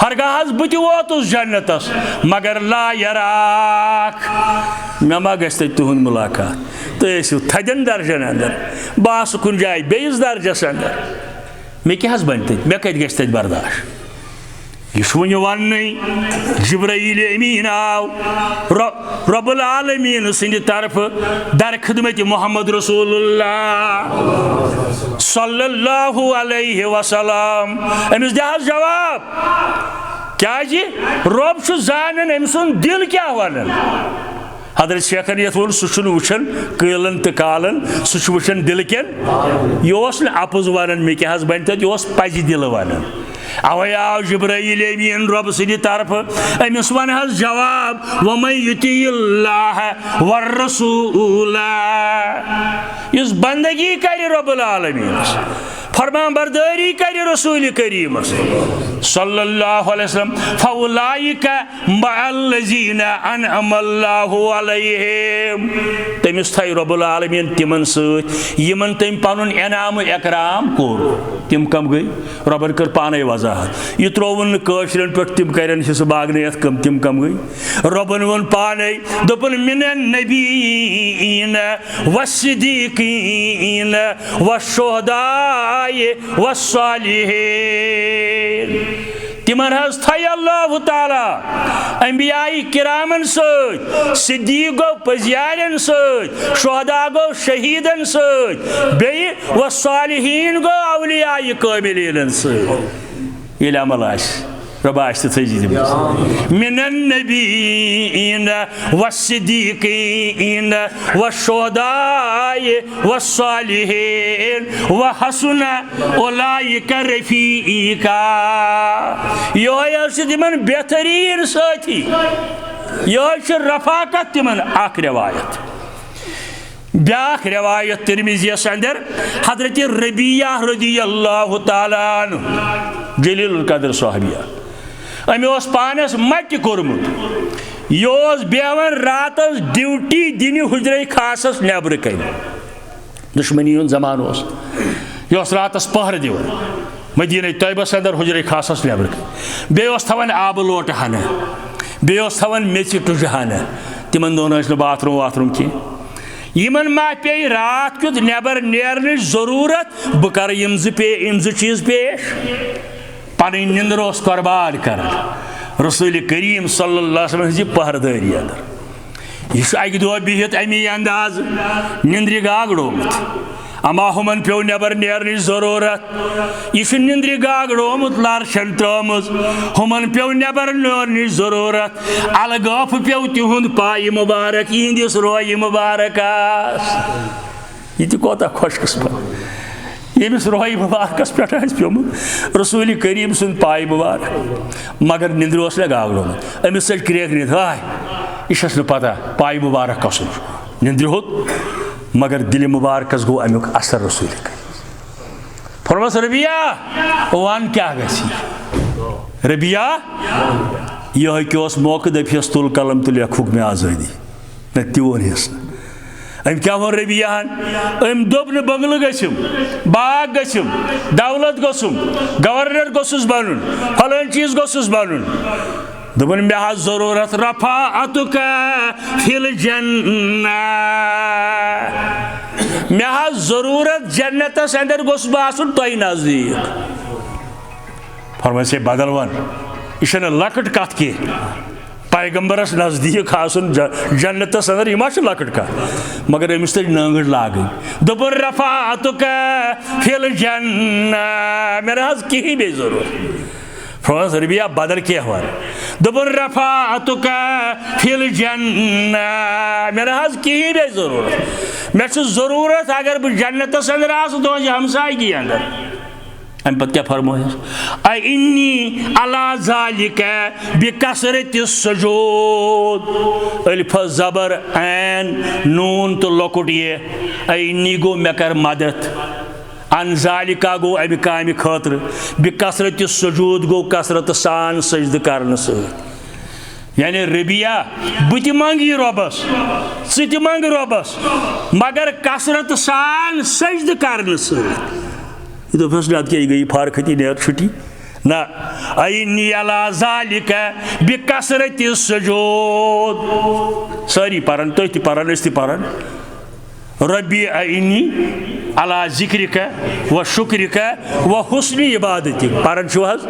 हरगाह बह वोतुस जन्नतस मगर ला यराक मे मा गस तुहद मुलाकात तो थदन दर्जन अंदर बह आस कुन जाय बेस दर्जस अंदर मे क्या बन मे कत गस बर्दाश्त यह वन जिब्राईल अमीन आव रब्बुल आलमीन सिंद तरफ दर खिदमत मोहम्मद रसूलुल्लाह सल्लल्लाहु अलैहि वसल्लम अमिस दे जवाब क्या रब जानन अम सुन दिल क्या वन हजरत शेखन ये वो सह वुचान कलन तो कालन सह वुचान दिल कन यह अपोज वन मे क्या बन यह पज दिल वन अवे आव जिब्राईल अमीन रब सिंद तरफ अमिस वन जवाब वमन युतिल्लाह वर्रसूल इस बंदगी कर रब्बुल आलमीन फरमाबरदारी कर रसूल करीम सल्लल्लाहु अलैहि वसल्लम फउलाइका मअल्लज़ीना अनअमल्लाहु अलैहिम तमिस थई रब्बुल आलमीन तिमन सत यमन तम पनुन इनाम इकराम कोर तिम कम गई रबन कर पाने वजाहत यह त्रोवन कशरन पे तिम करन हिस्स बागनियत कम तिम कम गई रबन वन पाने दोपन मिनन नबीन वस्सिदीकीन वशुहदाए वस्सालिहीन तिमन हज थई अल्लाह ताला अंबियाई किरामन सत सिद्दीक गो पजियारन सत शुहदा गो शहीदन सत बे वस्सालिहीन गो औलियाई कामिलीन सत ये अमल रब मिनन नबीन वस्सिदीकीन वशुहदाए वस्सालिहीन वहसुन उलाइका रफीका यह तिमन बेहतरीन साथी यह रफाकत तिमन अख रिवायत ब्याख रिवायत तिरमिज़ियस अंदर हजरत रबिया रज़ियल्लाहु ताला अन्हु जलीलुल कद्र सहाबिया अमे पानस मट कोर्मुत यह बेवन रात ड्यूटी दिन हुजरे खासस नबर कन दुश्मनी जमान यह रात पहर दिवन मदीना तैयबस अंदर हुजरे खासस नबर कन बे थवन आब लोट हना बे थवन मेच टुज हना तिमन दोन बाथरूम वाथरूम कह यमन मा पे रात कुत नबर नेरन जरूरत बह कर यम चीज पेश पन निंदर कुर्बान कर रसूल करीम सल्लल्लाहु अलैहि वसल्लम पहरदारी अंदर यह अक दह बिहित अमी अंदाज निंद्र गागड़ोमुत अमा हुमन पे नबर नेरन जरूरत यह निंद्र गागड़ोमुत लारशन त्रुमज हुमन पे नबर नेरन जरूरत अलगाफ पे तिहुंद पाय मुबारक इहंदिस रोय मुबारक यह कोता खुश किस्मत यमिस रोय मुबारकस पे प्योमुत रसूल करीम सुन पाय मुबारक मगर निंद्र ना गागड़ोमुत अमिस चल क्रेक नींद हाय यह पता पाय मुबारक कसन निंद्र होत मगर दिल मुबारकस गो अमुक असर रसूल फरमस रबिया वन क्या गसी रबिया यह कि मौके दफियस तुल कलम तो लेखुक में आज़ादी न त्योन हिस्स अम क्या वो रबियान अम दोप न बंगल गम बाग गम दौलत गोसुम गवर्नर गोसुस बनून फलान चीज गोसुस बनून दोपन मे हा जरूरत रफा अतुका फिल जन्ना मे हा जरूरत जन्नतस अंदर गोस बासुन तोय नजदीक फरमाया से बदल वन यह लकट कत की पैगम्बरस नजदीक आसन जन्नतस अंदर यह लकट कत मगर अमिस तज नांगड़ लागन दोपन रफा अतुका फिल जन्ना मे कहीं बे जरूरत फरमाया रबिया बदल क्या हुआ दोपन रफा अतुका फिल जन्ना मे कहीं बे जरूरत मे जरूरत अगर बह जन्नतस अंदर आस तुज हमसायगी अंदर अम पे क्या फरमायस इन्नी अला ज़ालिका बिकसरत सुजूद अलिफ ज़बर ऐन नून तो लकुट ये इन्नी गो मे कर मदद अन ज़ालिका गो अमि कामि खतर बिकसरत सुजूद गो कसरत सान सजद करने सत यानी रबिया बह मंगी रबस सह मंग रबस मगर कसरत सान सजद करने सत तो फैसला क्या गई फारखती नेर छुट्टी ना इन्नी अला ज़ालिका बिकसरत सुजूद सारी पारन तो पारन अस पारन रब्बी इन्नी अला ज़िक्रिका व शुक्रिका व हुस्नि इबादतिक पारन छु हज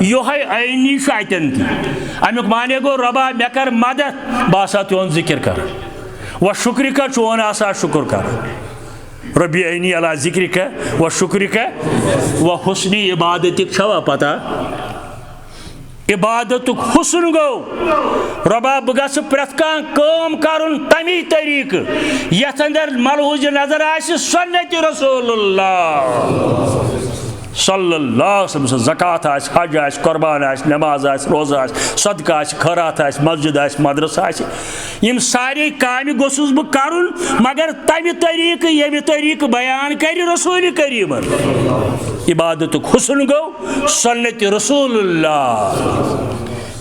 योहै इन्नी अतन अमुक माने गो रबा मे कर मदद बासा त्योन जिक्र कर व शुक्रिका चोन आसा शुक्र कर रब्बी इन्नी अला ज़िक्रिका व शुक्रिका व हुस्नि इबादतिक छवा पता इबादत हुस्न गो रबा बह गस प्रत काम करुन तमी तरीक यथ अंदर मलहूज नजर आसि सुन्नत रसूलुल्लाह सल्लल्लाहु अलैहि वसल्लम ज़कात आस हज आस कुर्बान आस नमाज आस रोज़ा आस सदका आस खैरात आस मस्जिद आस मदरसा आस यम सारे काम गोसुस बह करुन मगर तमे तरीक यमे तरीक बयान कर रसूल करीम इबादत हुस्न गो सुन्नत रसूलुल्लाह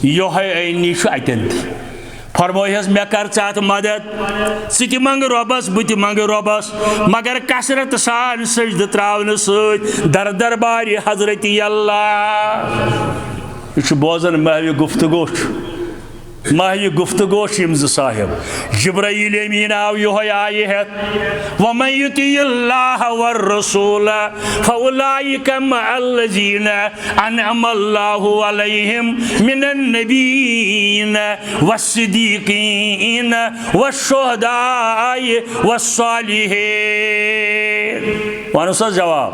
योहै इन्नी अतन फरमायस मे कर ज़ात मदद सह मंग रबस बह मंग रबस मगर कसरत सान सजद त्रावन सत दर दरबार हजरत अल्लाह यह बोजन महवी गुफ्तगो यम साहिब जिब्राईल अमीन आव योहै आये हेत वमन युतिइल्लाह वर्रसूल फउलाइका मअल्लज़ीना अनअमल्लाहु अलैहिम मिनन नबिय्यीन वस्सिदीक़ीन वश्शुहदाए वस्सालिहीन वन सा जवाब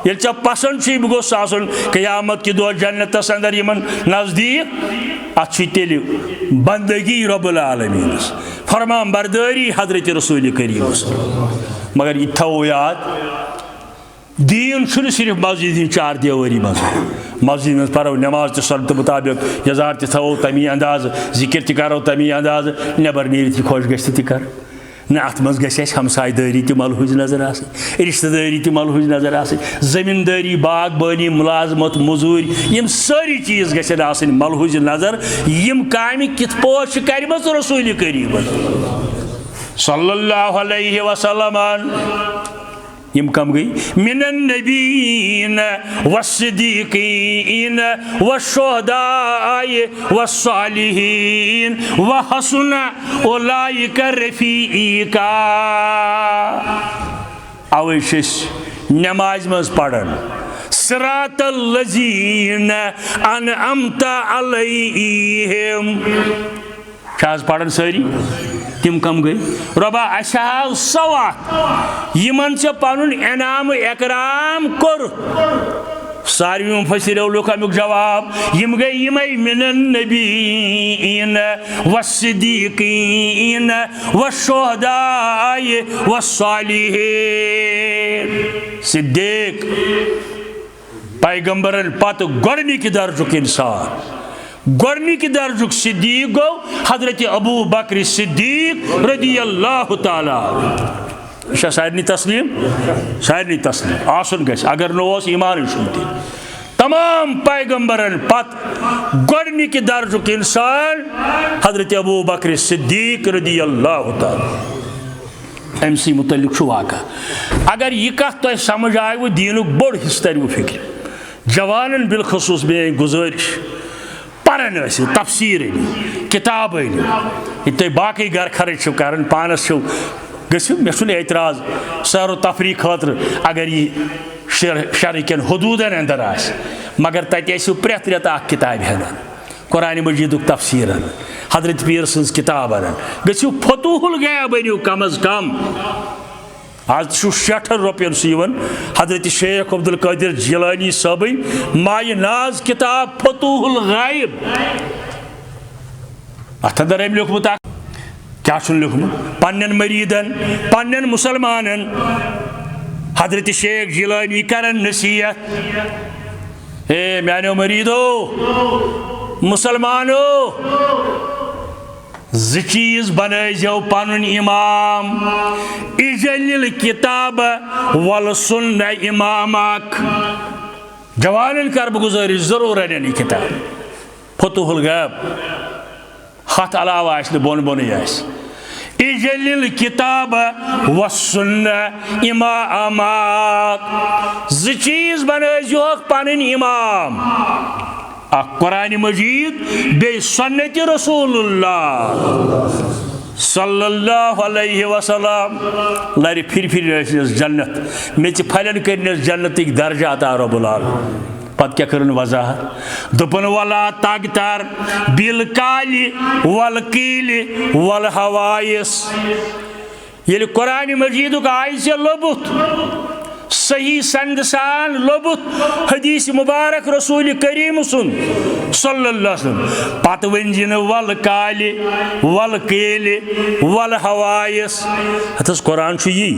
ये पसंद बह गोस आसन क़यामत कि दो जन्नतस अंदर यमन नजदीक अत तेल बंदगी रब्बुल आलमीनस फरमान बरदारी हजरत रसूल करीम मगर यह थो याद दीन सिर्फ मस्जिद 4 देवरी मस्जिद में पढ़ो नमाज तो सुन्नत मुताबिक यजार थो तमी अंदाज जिक्र तरो तमी अंदाज नबर नीर खुश गि कर न अत मज गस हमसायदारी तो मलहूज नजर आ रिश्तेदारी तो मलहूज नजर आ जमींदारी बागबानी मुलाजमत मजूरी यम सारी चीज गसन आसन मलहूज नजर यम काम कित पोश करमस रसूल करीम सल्लल्लाहु अलैहि वसल्लम यम कम गई मिनन नबीन वस्सिदीकीन वश्शुहदाए वस्सालिहीन व हसुन उलाइका रफीका अवश्य नमाज मज पढ़न सिरातल लज़ीन अनअमता अलैहिम शाज पढ़न सारी तिम कम गई रबा अशाव सवात यमन से पनुन इनाम एकराम कर सारी मुफस्सिरों लोग अमुक जवाब यम गई यमै मिनन नबीयीन वस्सिदीकीन वश्शुहदाए वस्सालिहीन सिद्दीक पैगंबरन पत गोडनिक दर्जुक इंसान गोडनिक दर्जुक सिद्दीक गो हजरत अबू बकर सिद्दीक रदियल्लाहु ताला सारनी तस्लीम आसन गस अगर नोस ईमान तमाम पैगंबरन पत गोडनिक दर्जुक इंसान हजरत अबू बकर सिद्दीक रदियल्लाहु ताला एमसी मुतल्लिक वाक़ा अगर यह कत तुम समझ आयु दीनुक बोड़ हिस्स तरव फिक्र जवानन बिलखसूस मे गुजारिश पान तफसीर किताब ये तुम बाकी घर खर्च कर पानस गु मे एतराज सैर तफरी खतर अगर यह शरकन हदूदन अंदर आ मगर तु प्रेत रेत किताब हनान कुरान मजीद तफसीर हजरत पीर सज किताब अनान गु फतूहुल गैब बनियो कम अज कम आज 60 रुपयन हजरत शेख अब्दुल कादिर जिलानी सब माय नाज किताब फतूहुल गैब अथ अंदर अम लिखमुत क्या लिखमुत पन्न मरीदन पन्न मुसलमानन हजरत शेख जिलानी करन नसीहत ए म्यानो मरीदो मुसलमानो ज चीज बनजो पन इमाम इजलिल किताब वल सुन्न इमाम जवानन कर गुजारिश जरूर अन किताब फतूहुल गैब हथ अलावा बोन बोन इजलिल किताब व सुन्न इमाम ज चीज बनजो पन इमाम कुरान मजीद बे सुन्नत रसूलुल्लाह सल्लल्लाहु अलैहि वसल्लम लरि फिर जन्नत मे फलन कर जन्नत दर्जा अता रब्बुल आलमीन पत क्या कर वजाहत दुपन वला तागतार बिल काली वल कीली वल हवाइस ये कुरान मजीद आय से लोबुत सही संद सान लोबुत हदीस मुबारक रसूल करीम सुन सल्लल्लाहु अलैहि वसल्लम पत वंजिन वल काली वल कीली वल हवाइस हतस कुरान यी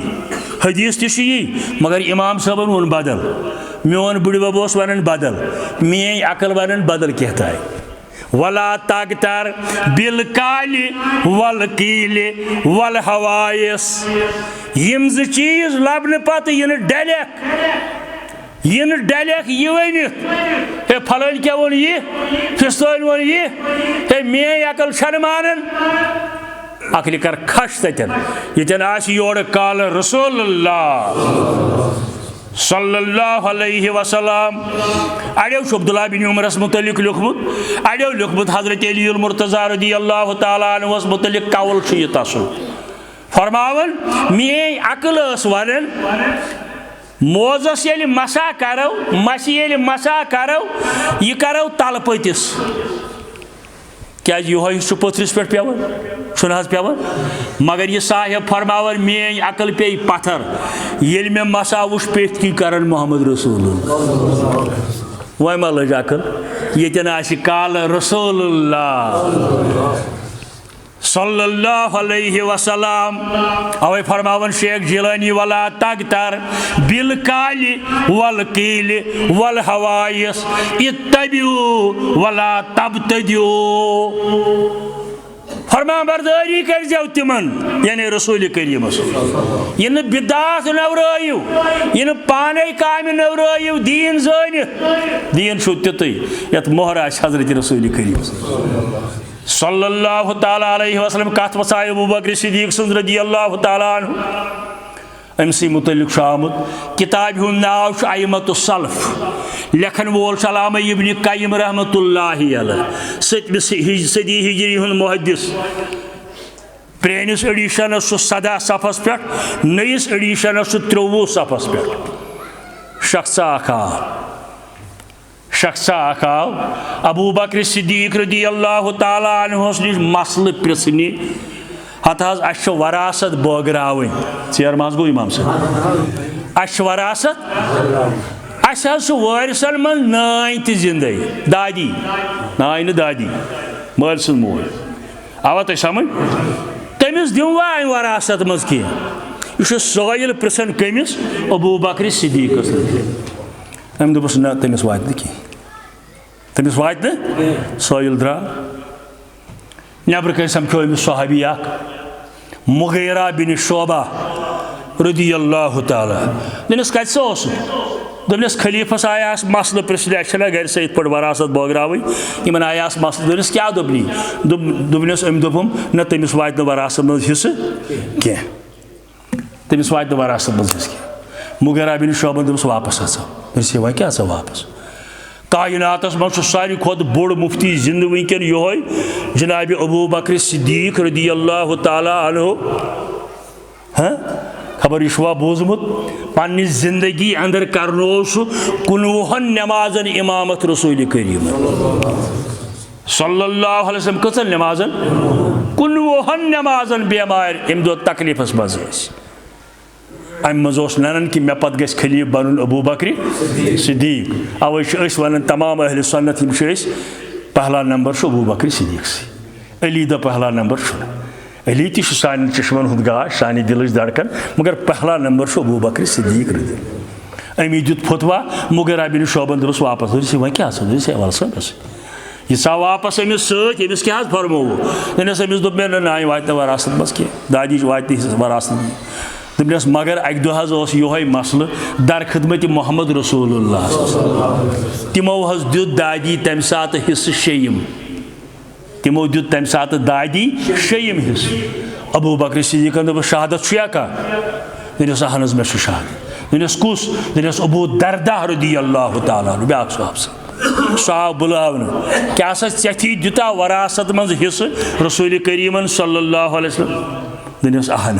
हदीस ती मगर इमाम साहबन वोन बदल मोन बुढ़ वन बदल मे अकल वन बदल कहता है वला तागतर बिल काली वल कीली वल हवाइस यम ज चीज लबन पत इन डलक यह वन हे फलन क्या वो फिस्तन वो हे मे अकल छन मानन अकल कर खश तन ये योर काल रसूलुल्लाह सल्लल्लाहु अलैहि वसल्लम अड़ो अब्दुल्लाह बिन उमरस मुतलिक लिखमुत अड़ो लिखमुत हजरत अली मुर्तज़ा रदियल्लाहु ताला अन्हु मुतलिक कौल यह तसुल फरमावन मे अकल वन मोजस ये मसा करो मसी ये मसा करो यह करो तल पतिस क्या यह पथरिस पे पे मगर यह साहिब फरमावन मे अकल पे पत्थर ये मे मसा वुश पेथ की करन मोहम्मद रसूलुल्लाह वह मा लज अकल ये काल रसूलुल्लाह सल्लल्लाहु अलैहि वसल्लम अवे फरमावन शेख जिलानी वला तगतर बिल काली वल कीली वल हवाइस इत्तबिउ वला तब्तदिउ फरमा बरदारी कर जाओ तिमन यानी रसूल करीम इन बिदात नवरायु इन पाने काम नवरायु दीन जान दीन छो तितु यत मोहर हजरत रसूल करीम सल्लल्लाहु ताला अलैहि वसल्लम कथ वसाय अबू बकर सिद्दीक रदियल्लाहु ताला अन्हु अमसी मुतल्लिक आमुत किताब हुन नाव अइमतुस सल्फ लेखन वोल अल्लामा इब्न क़य्यिम रहमतुल्लाहि अलैह सदी हिजरी हुन मुहद्दिस प्रेनिस एडिशन 17 सफस पे नयिस एडिशन 53 सफस पे शख्सा आव अबू बकर सिद्दीक रदियल्लाहु ताला अन्हु निश मसल प्रिसनी हत अश वरासत बोगरावन चेर मज गो इमाम साहब अश वरासत अस वारिसन मन नान त जिंद दादी नान दादी मल सुन मोल आवा तुम समझ तमिस दिवा वरासत मज कह यह साइल प्रिसन कमिस अबू बकर सिद्दीकस अम दोपस ना तमिस वात कह तमिस वात साइल द्रा नबर कन समझो अमिस सहाबी मुगीरा बिन शोबा रदियल्लाहु ताला दिनस कत दोपनस खलीफस आयास मसल प्रिसले अच्छा गर से पे वरासत बोगराव इन आयास मसल दोपनस क्या दोपनी दोपनस अम दोपम न तमिस वात वरासत मज हिस्स कह तमिस वात वरासत मज हिस्स कह मुगीरा बिन शुअबन दोपस वापस अच्छा वह क्या वापस कायनातस मज सारी खुद बोड़ मुफ्ती जिंद वनकन योय जनाब अबू बकर सिद्दीक रदियल्लाहु ताला अन्हु हाँ खबर यह बोजमुत पन्नी जिंदगी अंदर करनो कुनवहन नमाजन इमामत रसूल करीम सल्लल्लाहु अलैहि वसल्लम कचन नमाजन कुनवहन नमाजन बेमार अम दो तकलीफस मज अम मज नन कि मे पत गस खलीफ बन अबू बकर सिद्दीक अवे वन तमाम अहल सुन्नत पहला नंबर अबू बकर सिद्दीक अली द पहला नंबर अली ती सान चश्मन हुंद गाश सानी दिल धड़कन मगर पहला नंबर अबू बकर सिद्दीक अमी दुत फतवा मुगीरा बिन शुअबन दोपस वापस वह क्या वल बस यह वापस अमिस समिस क्या फरमो दोपनस अमिस दोप मे नान वात वरासत मज कह दादी वात वरासत दोपनस मगर अक दह योह मसल दर खिदमत मोहम्मद रसूलुल्लाह तिमो दुत दादी तम सात हिस्स शेयम तिमो दुत तम सात दादी शेयम हिस्स अबू बकर सिद्दीकन दोप शहादत छुया कह दोपनस अहन मे शहादत दोपनस कुस दोपनस अबू दरदा रदियल्लाहु ताला ब्याक साहब साहब बुलावन क्या थी दुता वरासत मज हिस्स रसूल करीमन सल्लल्लाहु अलैहि वसल्लम दोपनस अहन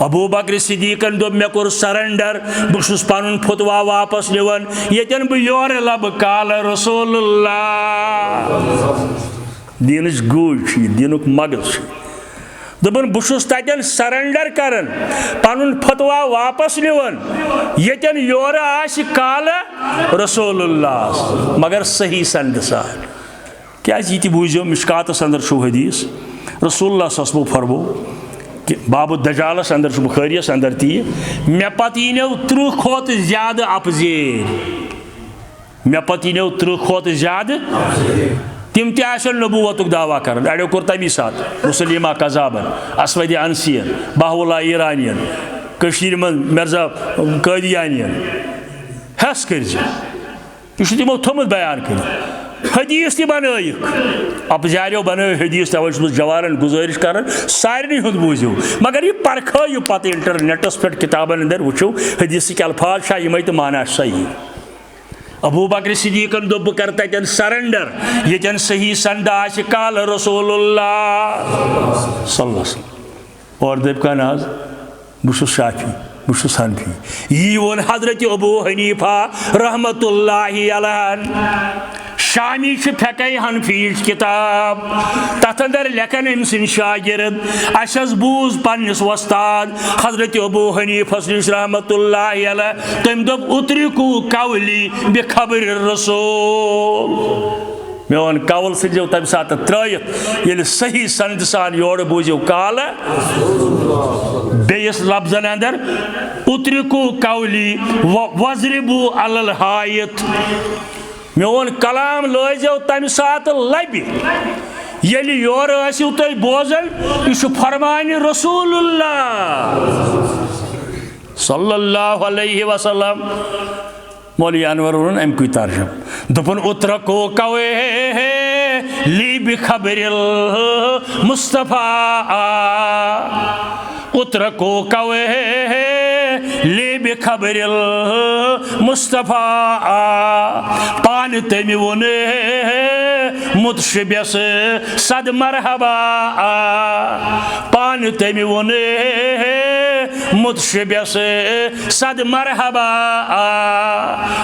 अबू बकर सिद्दीकन दोप मे कोर सरेंडर बहुस पन फतवा वापस निवन यन बह योर लब काल रसूलुल्लाह दीन गूज दीनुक मगज दोपन बहुस तन सरेंडर करन पन फतवा वापस निवन यन योर आस काल रसूलुल्लाह मगर सही संद सान क्या ये बूझो मिशकातस अंदर हदीस रसूलुल्लाह सस्बो फरमो बाबु दजालस अंदर बुखारियस अंदर ती मे पत यीनो 30 खोत ज्यादा अपजेर मे पत यीनो 30 खोत ज्यादा तिम तन नबूवतुक दावा कर अड़ो कोर तमी सात मुसलिमा कजाबन असवद अनसियन बाहुल्ला ईरानियन कशीर मन मिर्जा कादियानियन हस कर तिमो थोमुत बयान कर हदीस ती बनक अपजारो बन हदीस तवे जवान गुजारिश कर सारे हुंद बूझो मगर यह परखो पत इंटरनेटस पे किताबन अंदर वो हदीस के अल्फाज यम तो माना सही अबू बकर सिद्दीकन दोप कर तन सरेंडर यन सही संद आश काल रसूलुल्लाह सल्लल्लाहु अलैहि वसल्लम और दप का नाज बुशु शाफी बुशु हनफी यी वोन हजरत अबू हनीफा रहमतुल्लाहि अलैह शामी फेकै हनफी किताब तथ अंदर लेखन अम सिंद शागिर्द अस बूज पन्निस वस्ताद हजरत अबू हनीफस निश रहमतुल्लाहि अलैह तम दोप उतरिकू कौली बिखबर रसूल मे वन कौल सो तम सात त्रयत ये सही संद सान योर बूझो काल बेस लफ्जन अंदर उतरिकू कौली वजरिबू अलल हायत मोन कलाम लजो तम सात लबि ये योर आसिव तुम बोजन यह फरमान रसूलुल्लाह सल्लल्लाहु अलैहि वसल्लम मौलवी अनवर वोन अमुक तर्जम दोपन उतरको कवे ली बिखबरिल मुस्तफा उतरको कवे ली बिखबरिल मुस्तफा पान तम वोन मुतशबियस सद मरहबा पान तम वोन मुतशबियस सद मरहबा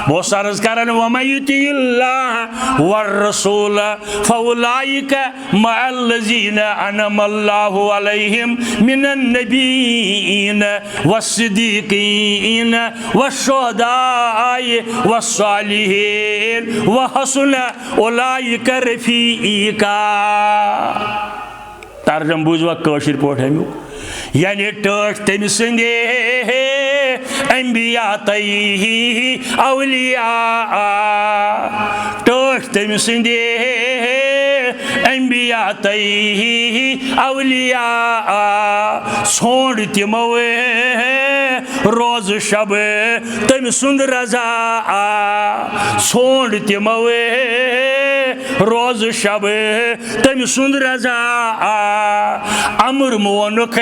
वो सरज करन वमयुतिल्लाह वरसूल फउलाइक मअल्लज़ीन अनमल्लाहु अलैहिम मिनन नबीयीन वस्सिद्दीकीन वश्शुहदाई वस्सालिहीन वहसुन उलाइक रफीका तर्जम बुझवा कशिर पोठ अमुक यानी टठ तम संदे अंबिया तई औलिया टठ तम संदे अंबिया तई औलिया छोड़ तिमो रोज शब तम सुंद रजा छोड़ तिमो रोज शब तम सुंद रजा अमर मोनुख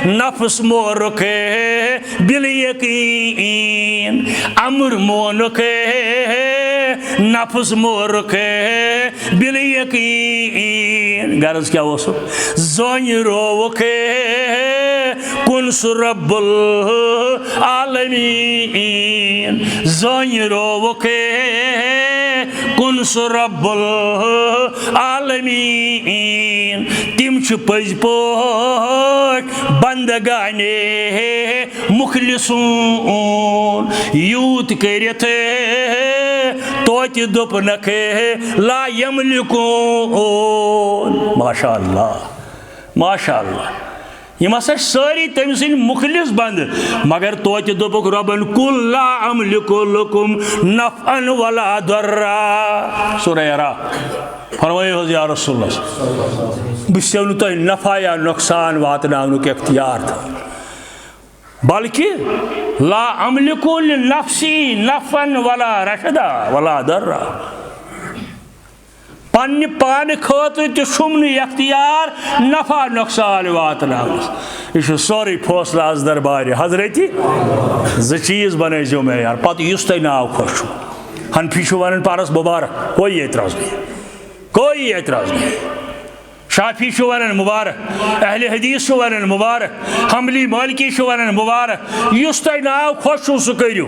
नफ्स मोरुख बिल यकीन अमर मोनुख नफ्स मोरुख बिल यकीन गर्ज क्या वो जोन रोवुख कुन रब्बुल आलमीन जोन रोवुख कुन रब्बुल आलमीन तिम पज पोट बंदगाने मुखलिसून यूत करित तोति दोपनक ला यमलिकून माशाअल्लाह माशाअल्लाह यम हसा सारी तम सिंद मुखलिस बंद मगर तोति दोपुक रबन कुल ला अमलिकु लकुम नफअन वला दर्रा सूरह रा फरमायो या रसूलुल्लाह बिस्यो न तो नफा या नुकसान वातनाउनुक इख्तियार था बल्कि ला अमलिकु लिनफ्सी नफअन वला रशदा वला दर्रा पन्ने पान खतर तुम इख्तियार नफा नुकसान वातनावस यह सोरे फैसला आज दरबार हजरती जो चीज बनजो मे यार पे उस तुम नाव खुश हनफी वन परस मुबारक कोई एतराज नहीं शाफी वन मुबारक अहले हदीस वन मुबारक हमली मालिकी वन मुबारक उस तुम नाव खुश सह करू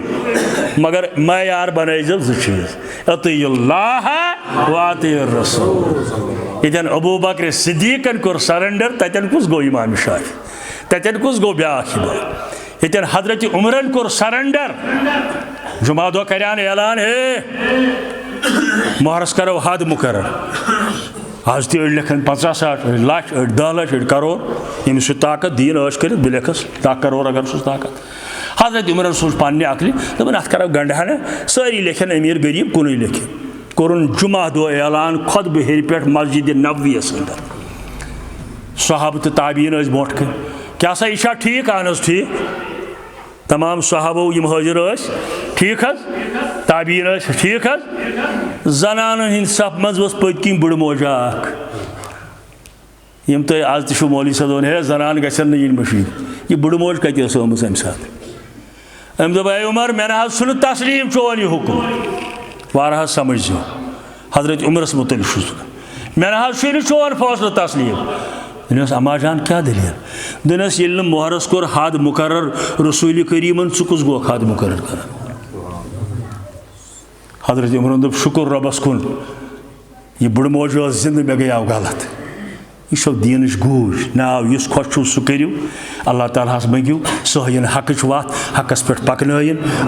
मगर मैार बनजो जो चीज अतियुल्लाह व अतियुर रसूल यतन अबू बकर सिद्दीकन कोर सरेंडर ततन कुस गो इमाम शाफी ततन कुस गो ब्याख यतन हजरत उमरन कोर सरेंडर जुमा दो करान ऐलान मोहरस करो हद मुकर्रर आज तो लिखन 50-60 लाख 10 लाख 1 करोड़ यम ताकत दीन कर बिलखस 10 करोड़ अगर सो ताकत हजरत उमर सोच पाने अकल दपन अत करो गंडहन सारी लेखन अमीर गरीब कुन लेखन कोरुन जुमा दो ऐलान खुद बहर पे मस्जिद नबवियस अंदर सहाब तो ताबीन बोट कन क्या सा यह ठीक अहन ठीक तमाम सहाबो यम हाजिर ठीक ताबीन ठीक जनान हिंद सफ मज पत्किन बुड़ मोजा यम तो आज तो मौलवी सदोन है जनान गसन मशीद यह बुड़ मोज कत अम सात अम दप उमर मे ना सुन तस्लीम चोन यह हुक्म वार समझ हजरत उमरस मुतल मे ना चोन फैसला तस्लीम दस अम्मा जान क्या दलील दस ये मोहरस कोर हद मुकर्रर रसूल करीमन कुस गो हद मुकर्रर कर हजरत उमर दप शुक्र रबस कुन यह बुड़ मोज जिंद मे गया गलत यह दीन गूज नाव इस खुश सह करू अल्लाह ताला मंगू सहन हकच वत हकस पे पकन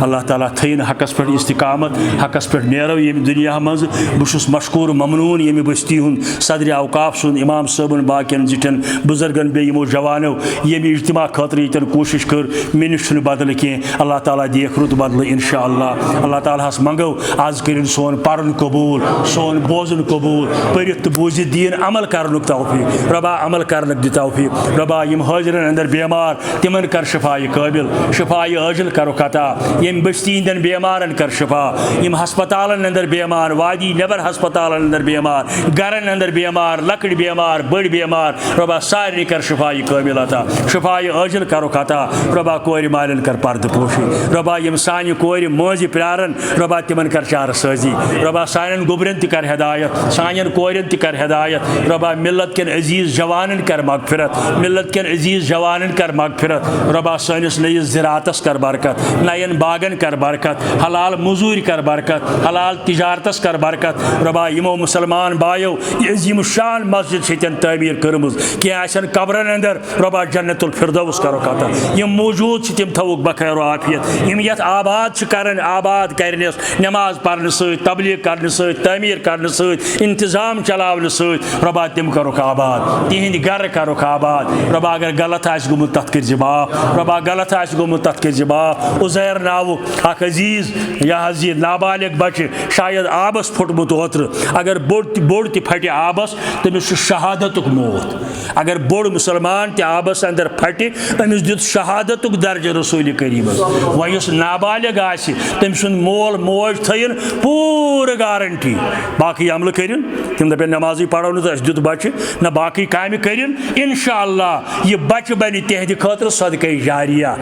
अल्लाह ताला थन हकस पे इस्तिकामत हकस पे नेरो ये दुनिया मज बहुत मशकूर ममनून ये बस्ती हूँ सदर अवकाफ सुन इमाम सबन बाकियन जिटन बुजुर्गन बेमो जवानों ये इज्तिमा खतर यन कोशिश कर मे नश बदल कह अल्लाह ताला देख रुत बदल इंशा अल्लाह ताला मंगो आज कर सोन पर्न कबूल सोन बोजन कबूल पढ़ तो बूझ दीन अमल कर तौफीक रबा अमल कर दि तौफीक रबा यम हाजिरन अंदर बेमार तिमन कर शफाई काबिल शफाई आजिल करो कता यम बस्ती इंदन बेमारन कर शफा यम हस्पतालन अंदर बेमार वादी नबर हस्पतालन अंदर बेमार गरन अंदर बेमार लकड़ बेमार बड़ बेमार रबा सारे कर शफाई काबिल अता शफाई आजिल करो कता रबा कोर मालन कर पर्द पोशी रबा यम सानि कोर मोज प्रारन रबा तिमन कर चार साजी रबा सानन गुबरन त कर हिदायत सानन कोरन त कर हिदायत रबा मिल्लत के अजीज जवानन कर मगफिरत मिल्लत के अजीज जवानन कर मगफिरत रबा सानिस नयस ज़राअतस कर बरकत नयन बागन कर बरकत हलाल मजूर कर बरकत हलाल तिजारतस कर बरकत रबा यमो मुसलमान बायो यम शान मस्जिद छन तमीर कर्मज क्या कब्रन अंदर रबा जन्नतुल फिरदौस करो कता यम मौजूद तिम थवुक बखैर आफियत यम यत आबाद करन आबाद करनस नमाज पढ़ने सत तबलीग करने सत तमीर करने सत इंतजाम चलावन सत रबा तिम करो आबाद आबाद तिहंद गर करुक आबाद रबा अगर गलत आस गुमुत तथ कर माफ रबा गलत आस गुमुत तथ कर माफ उजैर नावुक अख अजीज यह नाबालिग बच्चे शायद आबस फुटमुत ओत्र अगर बोड़ त फटे आबस तमिस शहादतुक मौत अगर बोड़ मुसलमान त आबस अंदर फटे अमिस दित शहादतुक दर्ज रसूल करीम वह नाबालिग आसि तम सुन मोल मोज थयन पूर गारंटी बाकी अमल करिन तम दपन नमाजी पढ़ो न दित बच्चे न बाकी काम करिन इंशाअल्लाह यह बच्चे बन तिहद खतर सदक़े जारिया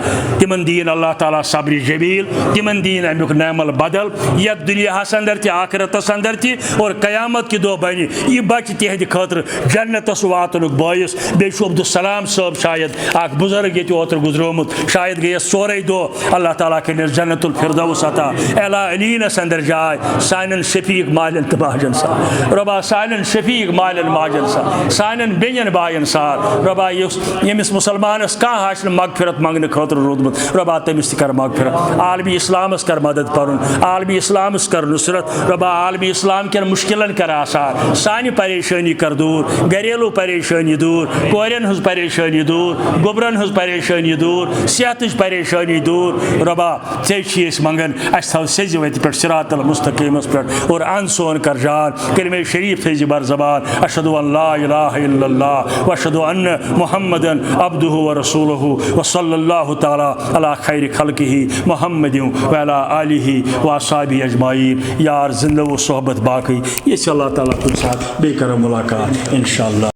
तिमन दीन अल्लाह ताला सब्र जमील तिमन दीन अमुक नमल बदल यथ दुनिया अंदर त आखिरतस अंदर त और कयामत के दो बन यह बच्चे तिहद खतर जन्नतस वातनुक बायस बे अब्दुलसलाम साहब शायद अख बुजुर्ग ये ओतर गुजरोमुत शायद गए सोरे दो अल्लाह ताला कर जन्नतुल फिरदौस अता एला अलीनस अंदर जाय सानन शफीक मालन तो बाजन सा रबा सानन शफीक मालन माजन सा सानन बेयन बायन सा रबा यमिस मुसलमानस कह आसन मगफिरत मंगने खतर रोदमुत रबा तमिस कर मगफिरत आलमी इस्लामस कर मदद परुन आलमी इस्लामस कर नुसरत रबा आलमी इस्लाम के मुश्किलन कर आसान सानि परेशानी कर दूर घरेलू परेशानी दूर कोरन हज परेशानी दूर गोबरन हज परेशानी दूर सेहत परेशानी दूर रबा ऐ मंगन अस थव सज वत पे सिरातल मुस्तकीमस पे और अन सोन कर जान कलिमे शरीफ थज बर जबान अशहदु अल्ला इलाहा इल्लल्लाह व अशहदु अन्न मुहम्मदन अब्दुहु व रसूलुहु व सल्लल्लाहु तआला अला खैर खल्किही मुहम्मदिन व अला आलिहि व अस्हाबिहि अजमाइन यार जिंदा व सोहबत बाकी ये अल्लाह ताला कुछ साथ बेकर मुलाकात इंशाअल्लाह।